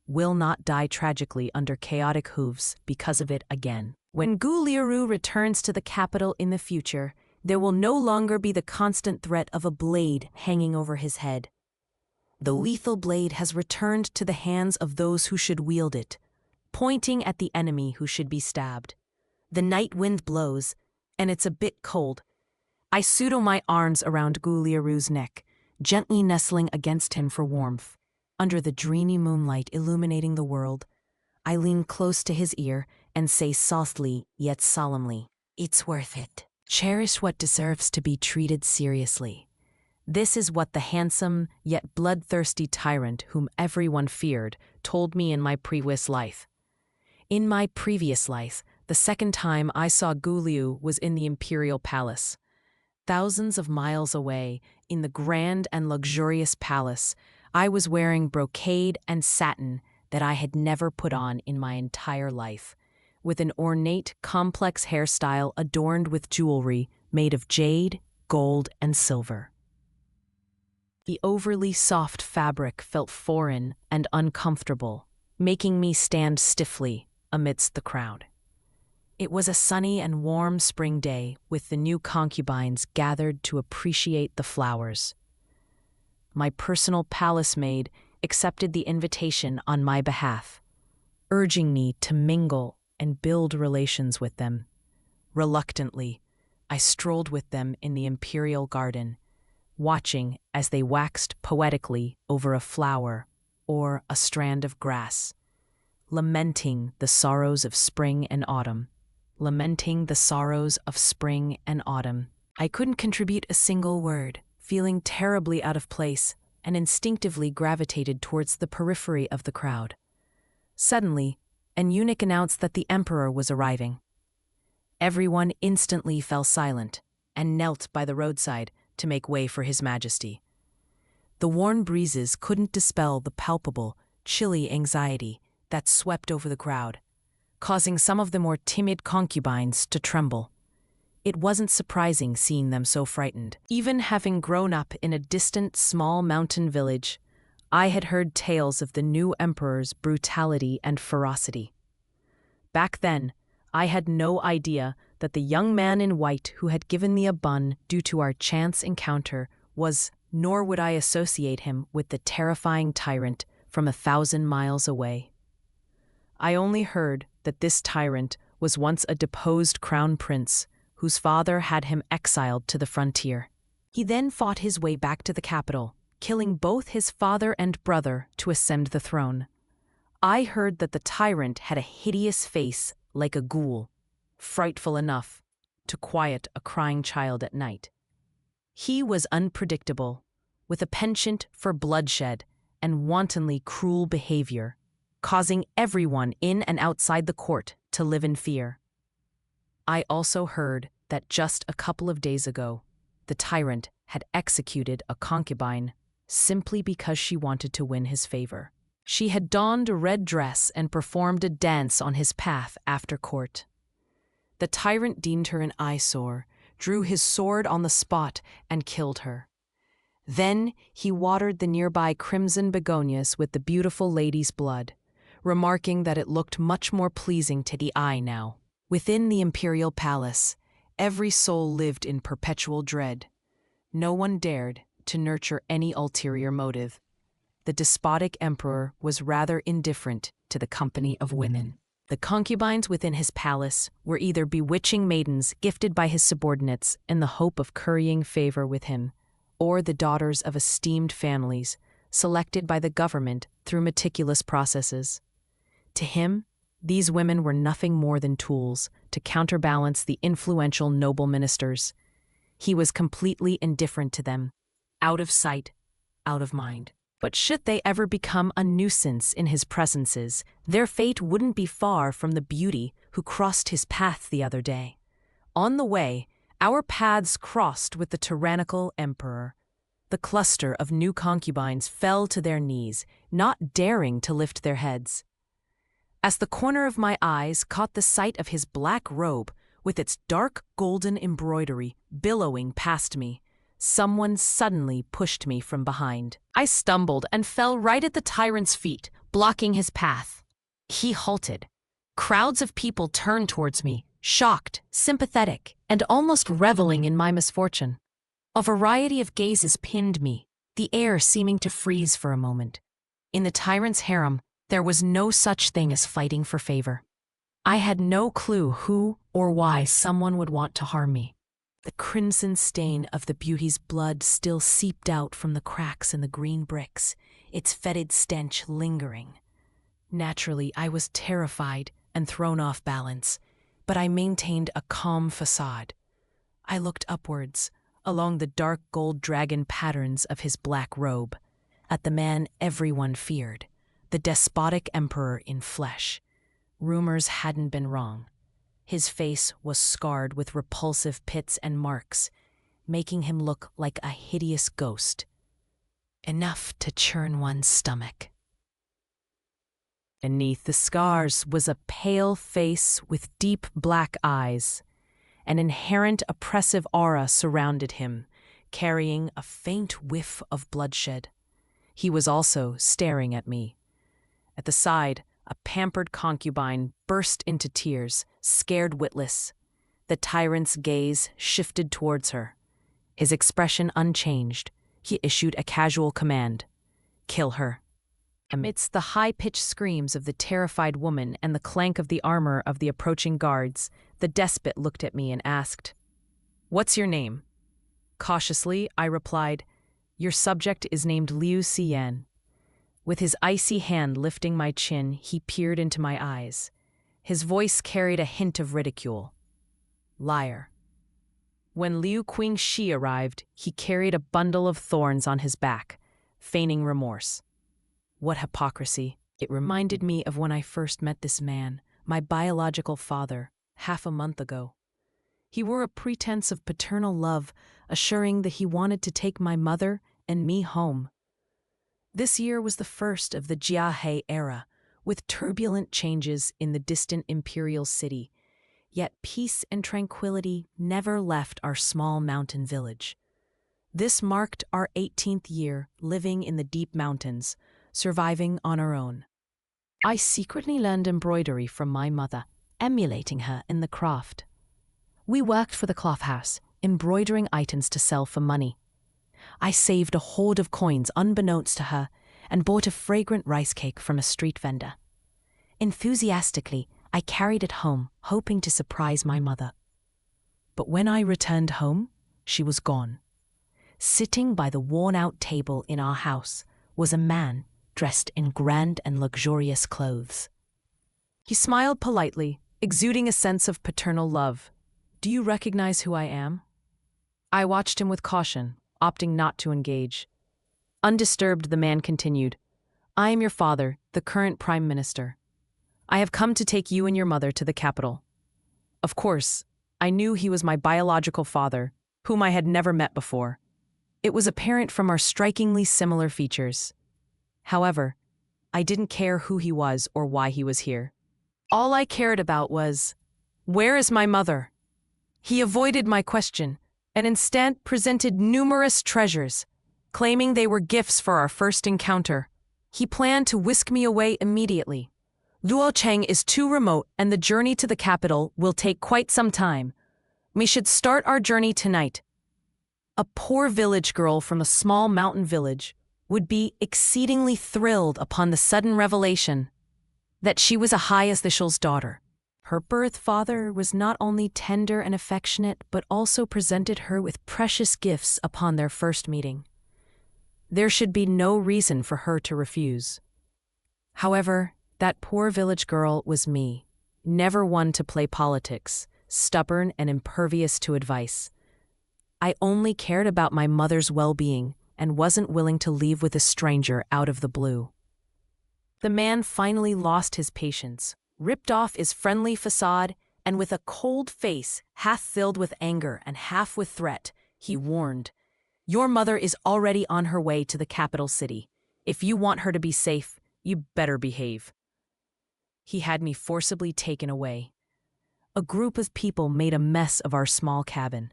will not die tragically under chaotic hooves because of it again. When Gu Liu returns to the capital in the future, there will no longer be the constant threat of a blade hanging over his head. The lethal blade has returned to the hands of those who should wield it, pointing at the enemy who should be stabbed. The night wind blows, and it's a bit cold. I pseudo my arms around Gu Liu's neck, gently nestling against him for warmth. Under the dreamy moonlight illuminating the world, I lean close to his ear and say softly yet solemnly, "It's worth it. Cherish what deserves to be treated seriously." This is what the handsome yet bloodthirsty tyrant whom everyone feared told me in my previous life. In my previous life, the second time I saw Gu Liu was in the imperial palace. Thousands of miles away, in the grand and luxurious palace, I was wearing brocade and satin that I had never put on in my entire life, with an ornate, complex hairstyle adorned with jewelry made of jade, gold, and silver. The overly soft fabric felt foreign and uncomfortable, making me stand stiffly amidst the crowd. It was a sunny and warm spring day, with the new concubines gathered to appreciate the flowers. My personal palace maid accepted the invitation on my behalf, urging me to mingle and build relations with them. Reluctantly, I strolled with them in the imperial garden, watching as they waxed poetically over a flower or a strand of grass, lamenting the sorrows of spring and autumn. Lamenting the sorrows of spring and autumn. I couldn't contribute a single word, feeling terribly out of place, and instinctively gravitated towards the periphery of the crowd. Suddenly, an eunuch announced that the emperor was arriving. Everyone instantly fell silent and knelt by the roadside to make way for His Majesty. The warm breezes couldn't dispel the palpable, chilly anxiety that swept over the crowd, causing some of the more timid concubines to tremble. It wasn't surprising seeing them so frightened. Even having grown up in a distant small mountain village, I had heard tales of the new emperor's brutality and ferocity. Back then, I had no idea that the young man in white who had given me a bun due to our chance encounter was, nor would I associate him with the terrifying tyrant from 1,000 miles away. I only heard that this tyrant was once a deposed crown prince whose father had him exiled to the frontier. He then fought his way back to the capital, killing both his father and brother to ascend the throne. I heard that the tyrant had a hideous face like a ghoul, frightful enough to quiet a crying child at night. He was unpredictable, with a penchant for bloodshed and wantonly cruel behavior, causing everyone in and outside the court to live in fear. I also heard that just a couple of days ago, the tyrant had executed a concubine simply because she wanted to win his favor. She had donned a red dress and performed a dance on his path after court. The tyrant deemed her an eyesore, drew his sword on the spot, and killed her. Then he watered the nearby crimson begonias with the beautiful lady's blood, remarking that it looked much more pleasing to the eye now. Within the imperial palace, every soul lived in perpetual dread. No one dared to nurture any ulterior motive. The despotic emperor was rather indifferent to the company of women. The concubines within his palace were either bewitching maidens gifted by his subordinates in the hope of currying favor with him, or the daughters of esteemed families selected by the government through meticulous processes. To him, these women were nothing more than tools to counterbalance the influential noble ministers. He was completely indifferent to them, out of sight, out of mind. But should they ever become a nuisance in his presences, their fate wouldn't be far from the beauty who crossed his path the other day. On the way, our paths crossed with the tyrannical emperor. The cluster of new concubines fell to their knees, not daring to lift their heads. As the corner of my eyes caught the sight of his black robe with its dark golden embroidery billowing past me, someone suddenly pushed me from behind. I stumbled and fell right at the tyrant's feet, blocking his path. He halted. Crowds of people turned towards me, shocked, sympathetic, and almost reveling in my misfortune. A variety of gazes pinned me, the air seeming to freeze for a moment. In the tyrant's harem, there was no such thing as fighting for favor. I had no clue who or why someone would want to harm me. The crimson stain of the beauty's blood still seeped out from the cracks in the green bricks, its fetid stench lingering. Naturally, I was terrified and thrown off balance, but I maintained a calm facade. I looked upwards, along the dark gold dragon patterns of his black robe, at the man everyone feared, the despotic emperor in flesh. Rumors hadn't been wrong. His face was scarred with repulsive pits and marks, making him look like a hideous ghost. Enough to churn one's stomach. Beneath the scars was a pale face with deep black eyes. An inherent oppressive aura surrounded him, carrying a faint whiff of bloodshed. He was also staring at me. At the side, a pampered concubine burst into tears, scared witless. The tyrant's gaze shifted towards her. His expression unchanged, he issued a casual command: "Kill her." Amidst the high-pitched screams of the terrified woman and the clank of the armor of the approaching guards, the despot looked at me and asked, "What's your name?" Cautiously, I replied, "Your subject is named Liu Xian." With his icy hand lifting my chin, he peered into my eyes. His voice carried a hint of ridicule. "Liar." When Liu Qingxi arrived, he carried a bundle of thorns on his back, feigning remorse. What hypocrisy. It reminded me of when I first met this man, my biological father, half a month ago. He wore a pretense of paternal love, assuring that he wanted to take my mother and me home. This year was the first of the Jiahe era, with turbulent changes in the distant imperial city, yet peace and tranquility never left our small mountain village. This marked our 18th year living in the deep mountains, surviving on our own. I secretly learned embroidery from my mother, emulating her in the craft. We worked for the cloth house, embroidering items to sell for money. I saved a hoard of coins unbeknownst to her and bought a fragrant rice cake from a street vendor. Enthusiastically, I carried it home, hoping to surprise my mother. But when I returned home, she was gone. Sitting by the worn-out table in our house was a man dressed in grand and luxurious clothes. He smiled politely, exuding a sense of paternal love. "Do you recognize who I am?" I watched him with caution, opting not to engage. Undisturbed, the man continued, "I am your father, the current prime minister. I have come to take you and your mother to the capital." Of course, I knew he was my biological father, whom I had never met before. It was apparent from our strikingly similar features. However, I didn't care who he was or why he was here. All I cared about was, "Where is my mother?" He avoided my question and instead presented numerous treasures, claiming they were gifts for our first encounter. He planned to whisk me away immediately. Luocheng is too remote, and the journey to the capital will take quite some time. We should start our journey tonight. A poor village girl from a small mountain village would be exceedingly thrilled upon the sudden revelation that she was a high official's daughter. Her birth father was not only tender and affectionate, but also presented her with precious gifts upon their first meeting. There should be no reason for her to refuse. However, that poor village girl was me, never one to play politics, stubborn and impervious to advice. I only cared about my mother's well-being and wasn't willing to leave with a stranger out of the blue. The man finally lost his patience, ripped off his friendly facade, and with a cold face, half filled with anger and half with threat, he warned, "Your mother is already on her way to the capital city. If you want her to be safe, you better behave." He had me forcibly taken away. A group of people made a mess of our small cabin.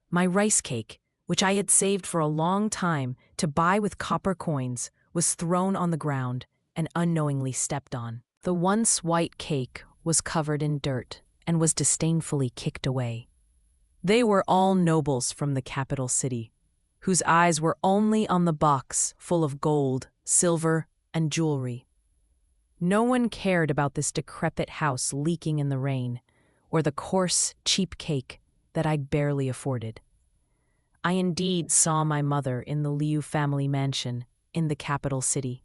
My rice cake, which I had saved for a long time to buy with copper coins, was thrown on the ground and unknowingly stepped on. The once white cake was covered in dirt and was disdainfully kicked away. They were all nobles from the capital city, whose eyes were only on the box full of gold, silver, and jewelry. No one cared about this decrepit house leaking in the rain, or the coarse, cheap cake that I barely afforded. I indeed saw my mother in the Liu family mansion in the capital city.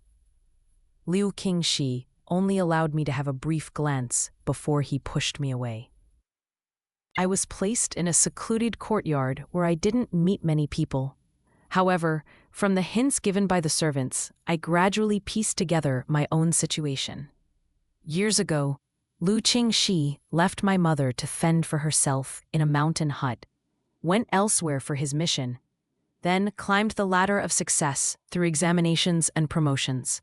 Liu Qingxi only allowed me to have a brief glance before he pushed me away. I was placed in a secluded courtyard where I didn't meet many people. However, from the hints given by the servants, I gradually pieced together my own situation. Years ago, Liu Qingxi left my mother to fend for herself in a mountain hut, went elsewhere for his mission, then climbed the ladder of success through examinations and promotions.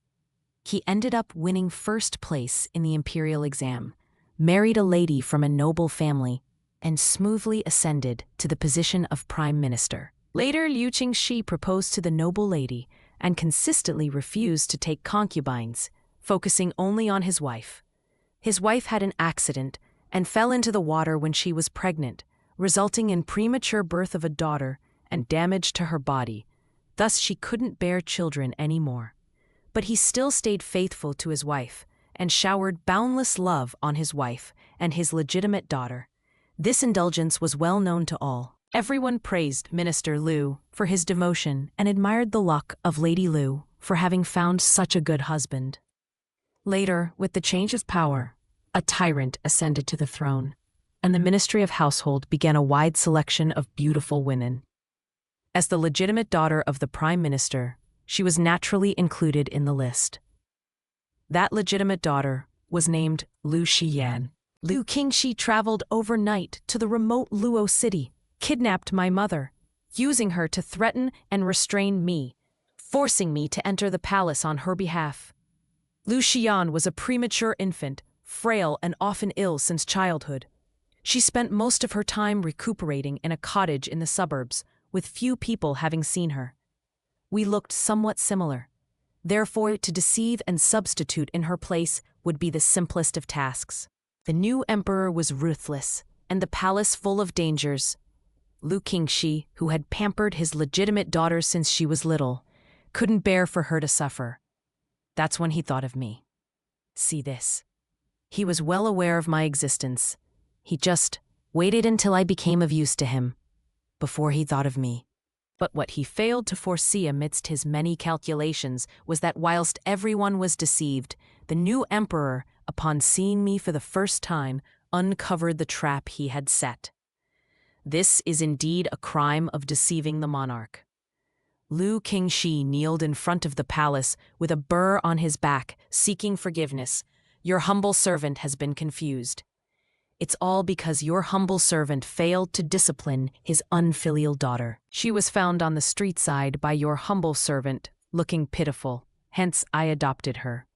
He ended up winning first place in the imperial exam, married a lady from a noble family, and smoothly ascended to the position of prime minister. Later, Liu Qingxi proposed to the noble lady and consistently refused to take concubines, focusing only on his wife. His wife had an accident and fell into the water when she was pregnant, resulting in premature birth of a daughter and damage to her body. Thus, she couldn't bear children anymore. But he still stayed faithful to his wife and showered boundless love on his wife and his legitimate daughter. This indulgence was well known to all. Everyone praised Minister Liu for his devotion and admired the luck of Lady Liu for having found such a good husband. Later, with the change of power, a tyrant ascended to the throne, and the Ministry of Household began a wide selection of beautiful women. As the legitimate daughter of the Prime Minister, she was naturally included in the list. That legitimate daughter was named Liu Xiyan. Liu Qingxi traveled overnight to the remote Luo city, kidnapped my mother, using her to threaten and restrain me, forcing me to enter the palace on her behalf. Liu Xiyan was a premature infant, frail and often ill since childhood. She spent most of her time recuperating in a cottage in the suburbs, with few people having seen her. We looked somewhat similar. Therefore, to deceive and substitute in her place would be the simplest of tasks. The new emperor was ruthless, and the palace full of dangers. Liu Qingxi, who had pampered his legitimate daughter since she was little, couldn't bear for her to suffer. That's when he thought of me. See this. He was well aware of my existence. He just waited until I became of use to him, before he thought of me. But what he failed to foresee amidst his many calculations was that whilst everyone was deceived, the new emperor, upon seeing me for the first time, uncovered the trap he had set. This is indeed a crime of deceiving the monarch. Liu Qingxi kneeled in front of the palace with a burr on his back, seeking forgiveness. Your humble servant has been confused. It's all because your humble servant failed to discipline his unfilial daughter. She was found on the street side by your humble servant, looking pitiful. Hence, I adopted her.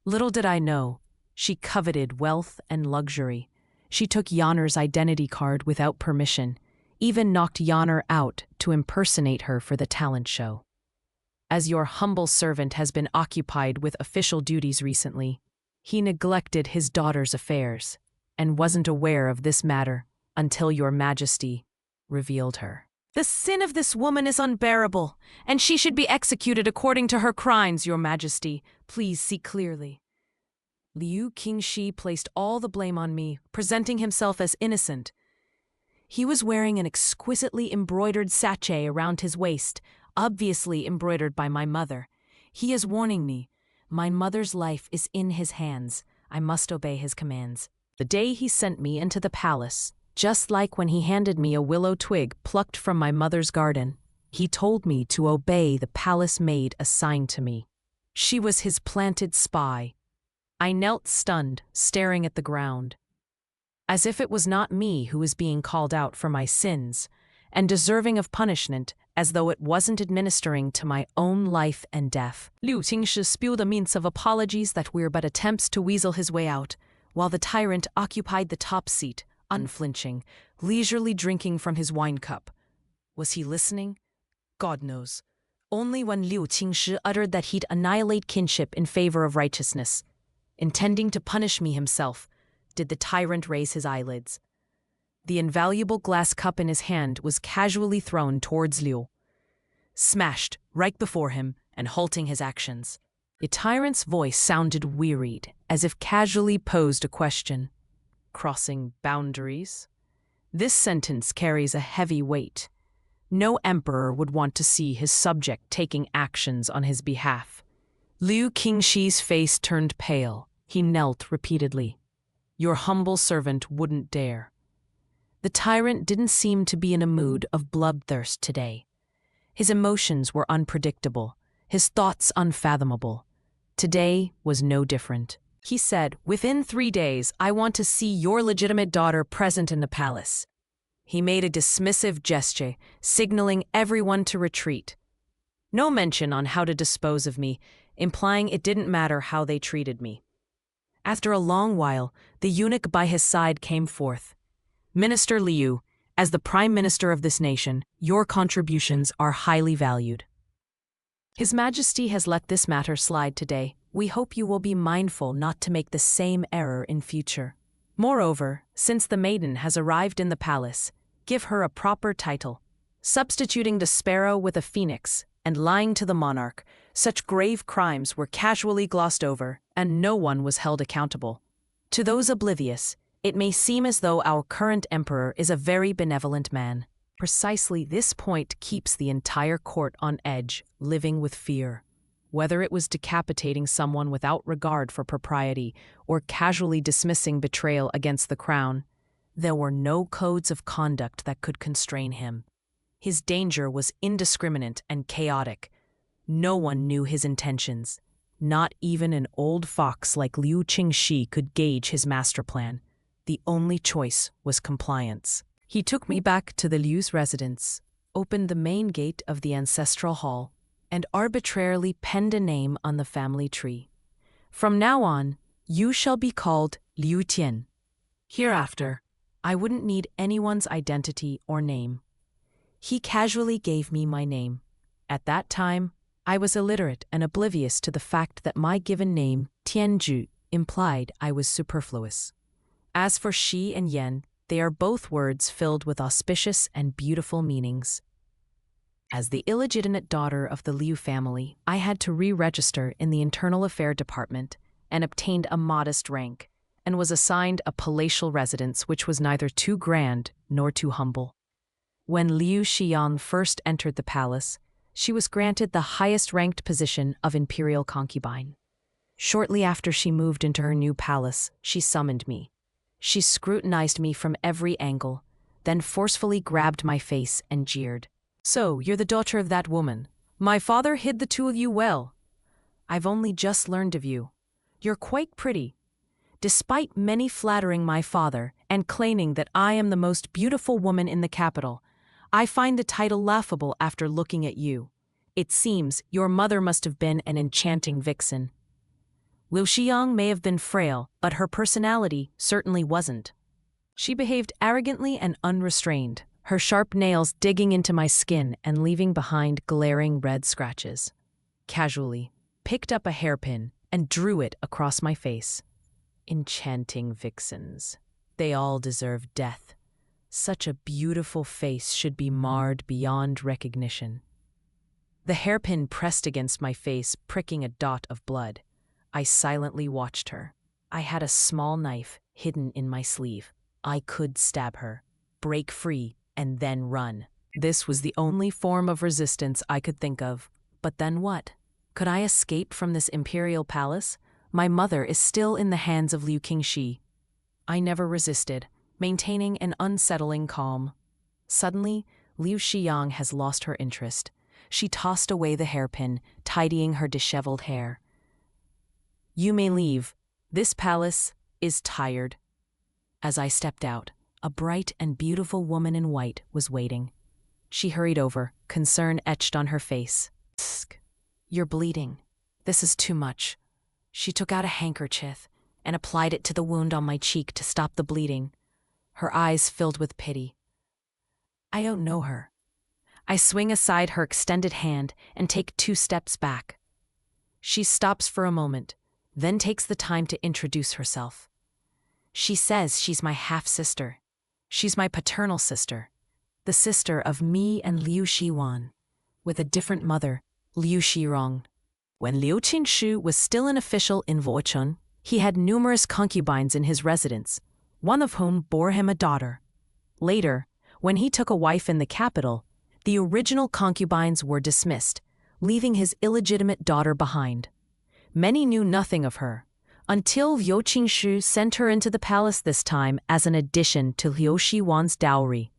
Little did I know, she coveted wealth and luxury. She took Yonner's identity card without permission, even knocked Yonner out to impersonate her for the talent show. as your humble servant has been occupied with official duties recently. He neglected his daughter's affairs and wasn't aware of this matter until your majesty revealed her. The sin of this woman is unbearable, and she should be executed according to her crimes, your majesty. Please see clearly. Liu Qingshi placed all the blame on me, presenting himself as innocent. He was wearing an exquisitely embroidered sachet around his waist, obviously embroidered by my mother. He is warning me. My mother's life is in his hands. I must obey his commands. The day he sent me into the palace, just like when he handed me a willow twig plucked from my mother's garden, he told me to obey the palace maid assigned to me. She was his planted spy. I knelt stunned, staring at the ground, as if it was not me who was being called out for my sins, and deserving of punishment, as though it wasn't administering to my own life and death. Liu Qingshi spewed a means of apologies that were but attempts to weasel his way out, while the tyrant occupied the top seat, unflinching, leisurely drinking from his wine cup. Was he listening? God knows. Only when Liu Qingshi uttered that he'd annihilate kinship in favor of righteousness, intending to punish me himself, did the tyrant raise his eyelids. The invaluable glass cup in his hand was casually thrown towards Liu, smashed right before him and halting his actions. The tyrant's voice sounded wearied, as if casually posed a question. Crossing boundaries? This sentence carries a heavy weight. No emperor would want to see his subject taking actions on his behalf. Liu Qingshi's face turned pale. He knelt repeatedly. Your humble servant wouldn't dare. The tyrant didn't seem to be in a mood of bloodthirst today. His emotions were unpredictable, his thoughts unfathomable. Today was no different. He said, "Within 3 days, I want to see your legitimate daughter present in the palace." He made a dismissive gesture, signaling everyone to retreat. No mention on how to dispose of me, implying it didn't matter how they treated me. After a long while, the eunuch by his side came forth. Minister Liu, as the Prime Minister of this nation, your contributions are highly valued. His Majesty has let this matter slide today. We hope you will be mindful not to make the same error in future. Moreover, since the maiden has arrived in the palace, give her a proper title. Substituting the sparrow with a phoenix and lying to the monarch, such grave crimes were casually glossed over, and no one was held accountable. To those oblivious, it may seem as though our current emperor is a very benevolent man. Precisely this point keeps the entire court on edge, living with fear. Whether it was decapitating someone without regard for propriety or casually dismissing betrayal against the crown, there were no codes of conduct that could constrain him. His danger was indiscriminate and chaotic. No one knew his intentions. Not even an old fox like Liu Qingshi could gauge his master plan. The only choice was compliance. He took me back to the Liu's residence, opened the main gate of the ancestral hall, and arbitrarily penned a name on the family tree. From now on, you shall be called Liu Tian. Hereafter, I wouldn't need anyone's identity or name. He casually gave me my name. At that time, I was illiterate and oblivious to the fact that my given name, Tianju, implied I was superfluous. As for Shi and Yen, they are both words filled with auspicious and beautiful meanings. As the illegitimate daughter of the Liu family, I had to re-register in the Internal Affairs Department and obtained a modest rank, and was assigned a palatial residence which was neither too grand nor too humble. When Liu Xiang first entered the palace, she was granted the highest-ranked position of imperial concubine. Shortly after she moved into her new palace, she summoned me. She scrutinized me from every angle, then forcefully grabbed my face and jeered. "So, you're the daughter of that woman. My father hid the two of you well. I've only just learned of you. You're quite pretty. Despite many flattering my father and claiming that I am the most beautiful woman in the capital, I find the title laughable after looking at you. It seems your mother must have been an enchanting vixen." Liu Xiang may have been frail, but her personality certainly wasn't. She behaved arrogantly and unrestrained, her sharp nails digging into my skin and leaving behind glaring red scratches. casually, picked up a hairpin, and drew it across my face. Enchanting vixens. They all deserve death. Such a beautiful face should be marred beyond recognition. The hairpin pressed against my face, pricking a dot of blood. I silently watched her. I had a small knife hidden in my sleeve. I could stab her, break free, and then run. This was the only form of resistance I could think of. But then what? Could I escape from this imperial palace? My mother is still in the hands of Liu Qingxi. I never resisted, maintaining an unsettling calm. Suddenly, Liu Xiyang has lost her interest. She tossed away the hairpin, tidying her disheveled hair. "You may leave. This palace is tired." As I stepped out, a bright and beautiful woman in white was waiting. She hurried over, concern etched on her face. "You're bleeding. This is too much." She took out a handkerchief and applied it to the wound on my cheek to stop the bleeding. Her eyes filled with pity. I don't know her. I swing aside her extended hand and take 2 steps back. She stops for a moment, then takes the time to introduce herself. She says she's my half-sister. She's my paternal sister, the sister of me and Liu Xiwan, with a different mother, Liu Xirong. When Liu Qingxi was still an official in Wuchun, he had numerous concubines in his residence, one of whom bore him a daughter. Later, when he took a wife in the capital, the original concubines were dismissed, leaving his illegitimate daughter behind. Many knew nothing of her, until Liu Qingxi sent her into the palace this time as an addition to Liu Xiwan's dowry.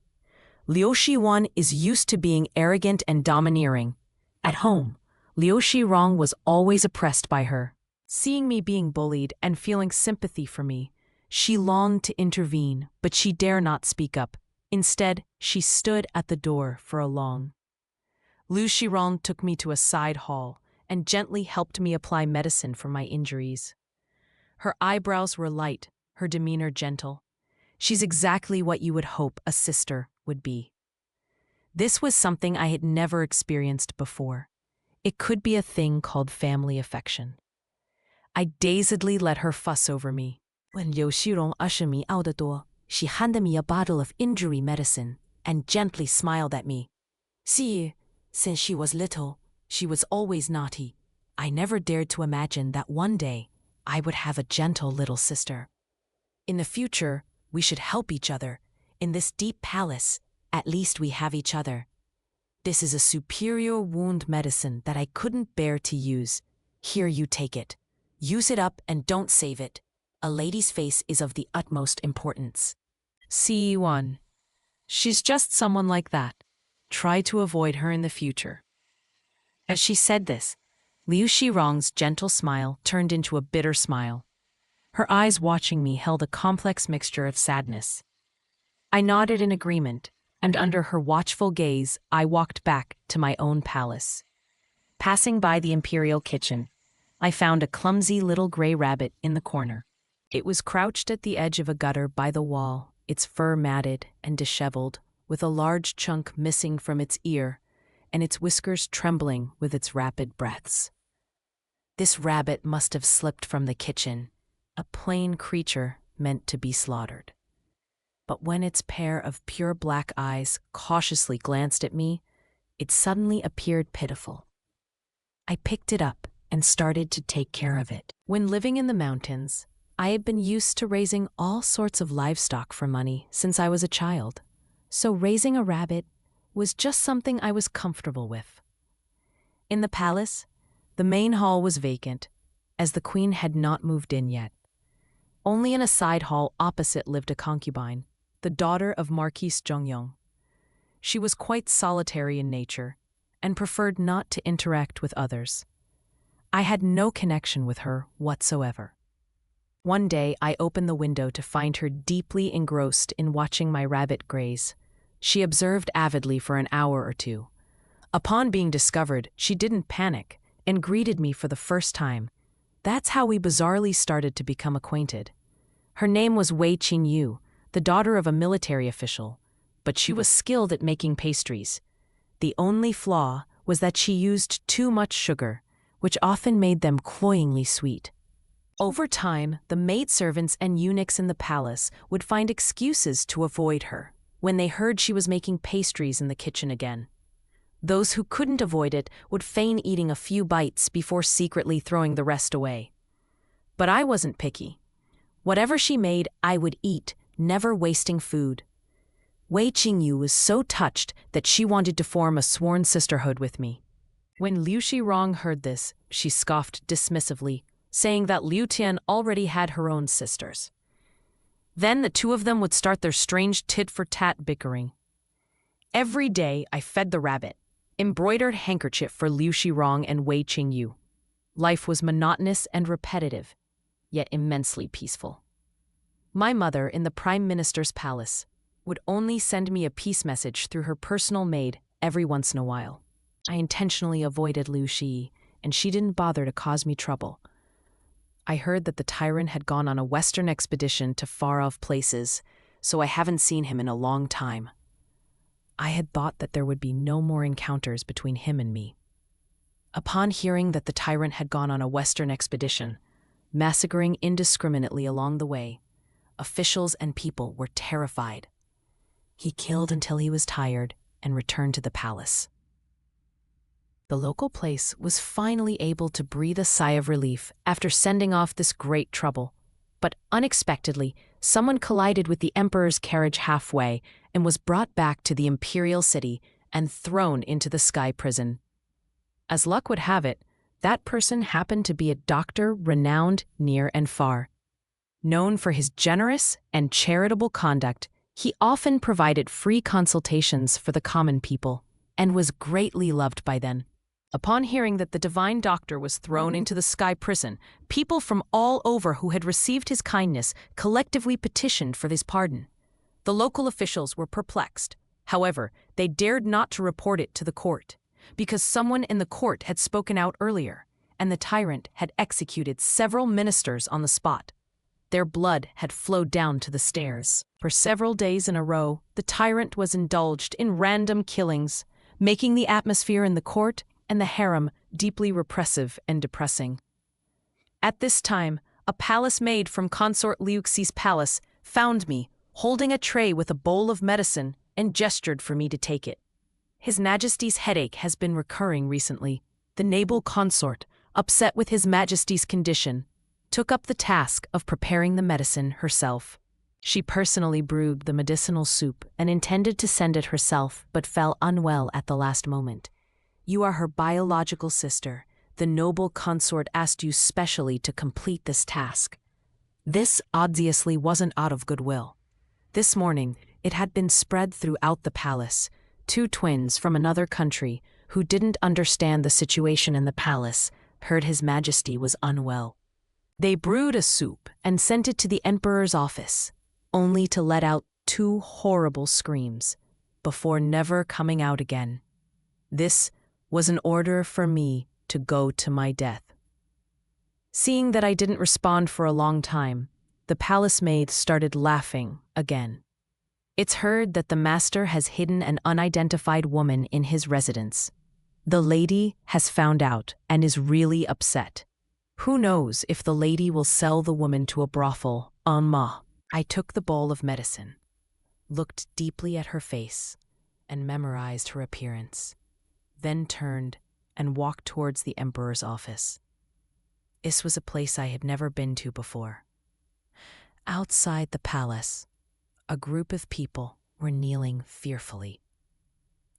Liu Xiwan is used to being arrogant and domineering. At home, Liu Xirong was always oppressed by her. Seeing me being bullied and feeling sympathy for me, she longed to intervene, but she dare not speak up. Instead, she stood at the door for a long. Liu Xirong took me to a side hall and gently helped me apply medicine for my injuries. Her eyebrows were light, her demeanor gentle. She's exactly what you would hope a sister would be. This was something I had never experienced before. It could be a thing called family affection. I dazedly let her fuss over me. When Liu Xirong ushered me out the door, she handed me a bottle of injury medicine and gently smiled at me. See, since she was little, she was always naughty. I never dared to imagine that one day I would have a gentle little sister. In the future, we should help each other. In this deep palace, at least we have each other. This is a superior wound medicine that I couldn't bear to use. Here, you take it. Use it up and don't save it. A lady's face is of the utmost importance. C1. She's just someone like that. Try to avoid her in the future. As she said this, Liu Xirong's gentle smile turned into a bitter smile. Her eyes watching me held a complex mixture of sadness. I nodded in agreement, and under her watchful gaze, I walked back to my own palace. Passing by the imperial kitchen, I found a clumsy little gray rabbit in the corner. It was crouched at the edge of a gutter by the wall, its fur matted and disheveled, with a large chunk missing from its ear, and its whiskers trembling with its rapid breaths. This rabbit must have slipped from the kitchen, a plain creature meant to be slaughtered. But when its pair of pure black eyes cautiously glanced at me, it suddenly appeared pitiful. I picked it up and started to take care of it. When living in the mountains, I had been used to raising all sorts of livestock for money since I was a child, so raising a rabbit was just something I was comfortable with. In the palace, the main hall was vacant, as the queen had not moved in yet. Only in a side hall opposite lived a concubine, the daughter of Marquis Zhongyong. She was quite solitary in nature and preferred not to interact with others. I had no connection with her whatsoever. One day, I opened the window to find her deeply engrossed in watching my rabbit graze. She observed avidly for an hour or two. Upon being discovered, she didn't panic and greeted me for the first time. That's how we bizarrely started to become acquainted. Her name was Wei Qingyu, the daughter of a military official, but she was skilled at making pastries. The only flaw was that she used too much sugar, which often made them cloyingly sweet. Over time, the maidservants and eunuchs in the palace would find excuses to avoid her when they heard she was making pastries in the kitchen again. Those who couldn't avoid it would feign eating a few bites before secretly throwing the rest away. But I wasn't picky. Whatever she made, I would eat, never wasting food. Wei Qingyu was so touched that she wanted to form a sworn sisterhood with me. When Liu Shirong heard this, she scoffed dismissively, saying that Liu Tian already had her own sisters. Then the two of them would start their strange tit-for-tat bickering. Every day I fed the rabbit, embroidered handkerchief for Liu Shirong and Wei Qingyu. Life was monotonous and repetitive, yet immensely peaceful. My mother, in the Prime Minister's palace, would only send me a peace message through her personal maid every once in a while. I intentionally avoided Liu Shi, and she didn't bother to cause me trouble. I heard that the tyrant had gone on a western expedition to far-off places, so I haven't seen him in a long time. I had thought that there would be no more encounters between him and me. Upon hearing that the tyrant had gone on a western expedition, massacring indiscriminately along the way, officials and people were terrified. He killed until he was tired and returned to the palace. The local place was finally able to breathe a sigh of relief after sending off this great trouble. But unexpectedly, someone collided with the emperor's carriage halfway and was brought back to the imperial city and thrown into the sky prison. As luck would have it, that person happened to be a doctor renowned near and far. Known for his generous and charitable conduct, he often provided free consultations for the common people and was greatly loved by them. Upon hearing that the divine doctor was thrown into the sky prison, people from all over who had received his kindness collectively petitioned for his pardon. The local officials were perplexed. However, they dared not to report it to the court, because someone in the court had spoken out earlier, and the tyrant had executed several ministers on the spot. Their blood had flowed down to the stairs. For several days in a row, the tyrant was indulged in random killings, making the atmosphere in the court and the harem deeply repressive and depressing. At this time, a palace maid from Consort Liu Xi's palace found me, holding a tray with a bowl of medicine, and gestured for me to take it. His Majesty's headache has been recurring recently. The noble consort, upset with His Majesty's condition, took up the task of preparing the medicine herself. She personally brewed the medicinal soup and intended to send it herself, but fell unwell at the last moment. You are her biological sister. The noble consort asked you specially to complete this task. This obviously wasn't out of goodwill. This morning, it had been spread throughout the palace. Two twins from another country who didn't understand the situation in the palace heard His Majesty was unwell. They brewed a soup and sent it to the emperor's office, only to let out two horrible screams before never coming out again. This was an order for me to go to my death. Seeing that I didn't respond for a long time, the palace maid started laughing again. It's heard that the master has hidden an unidentified woman in his residence. The lady has found out and is really upset. Who knows if the lady will sell the woman to a brothel en masse. I took the bowl of medicine, looked deeply at her face, and memorized her appearance, then turned and walked towards the emperor's office. This was a place I had never been to before. Outside the palace, a group of people were kneeling fearfully.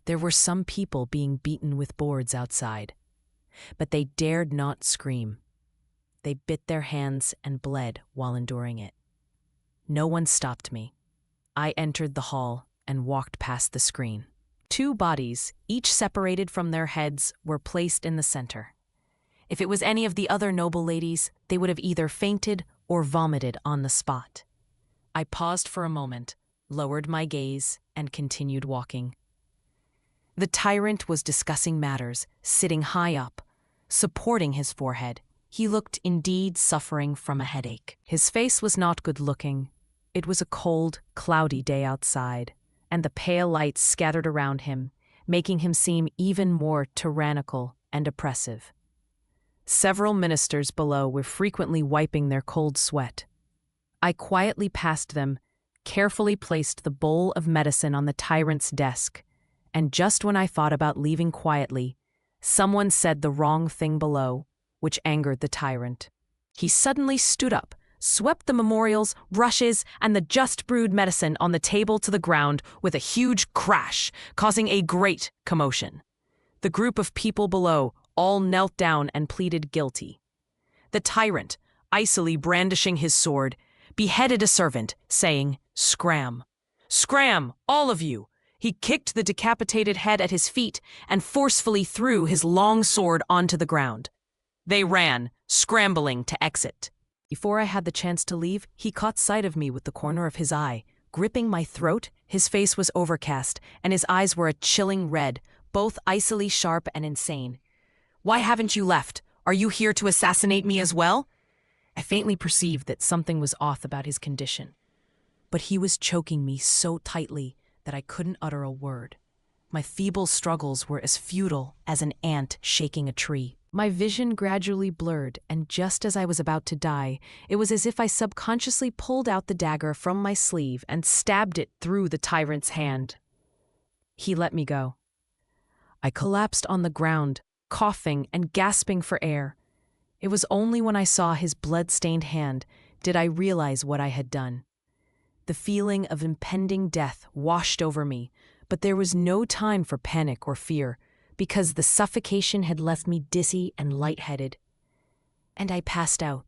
There were some people being beaten with boards outside, but they dared not scream. They bit their hands and bled while enduring it. No one stopped me. I entered the hall and walked past the screen. Two bodies, each separated from their heads, were placed in the center. If it was any of the other noble ladies, they would have either fainted or vomited on the spot. I paused for a moment, lowered my gaze, and continued walking. The tyrant was discussing matters, sitting high up, supporting his forehead. He looked indeed suffering from a headache. His face was not good-looking. It was a cold, cloudy day outside, and the pale lights scattered around him, making him seem even more tyrannical and oppressive. Several ministers below were frequently wiping their cold sweat. I quietly passed them, carefully placed the bowl of medicine on the tyrant's desk, and just when I thought about leaving quietly, someone said the wrong thing below, which angered the tyrant. He suddenly stood up, swept the memorials, rushes, and the just brewed medicine on the table to the ground with a huge crash, causing a great commotion. The group of people below all knelt down and pleaded guilty. The tyrant, icily brandishing his sword, beheaded a servant, saying, "Scram! Scram, all of you!" He kicked the decapitated head at his feet and forcefully threw his long sword onto the ground. They ran, scrambling to exit. Before I had the chance to leave, he caught sight of me with the corner of his eye. Gripping my throat, his face was overcast, and his eyes were a chilling red, both icily sharp and insane. "Why haven't you left? Are you here to assassinate me as well?" I faintly perceived that something was off about his condition, but he was choking me so tightly that I couldn't utter a word. My feeble struggles were as futile as an ant shaking a tree. My vision gradually blurred, and just as I was about to die, it was as if I subconsciously pulled out the dagger from my sleeve and stabbed it through the tyrant's hand. He let me go. I collapsed on the ground, coughing and gasping for air. It was only when I saw his blood-stained hand did I realize what I had done. The feeling of impending death washed over me, but there was no time for panic or fear, because the suffocation had left me dizzy and lightheaded. And I passed out.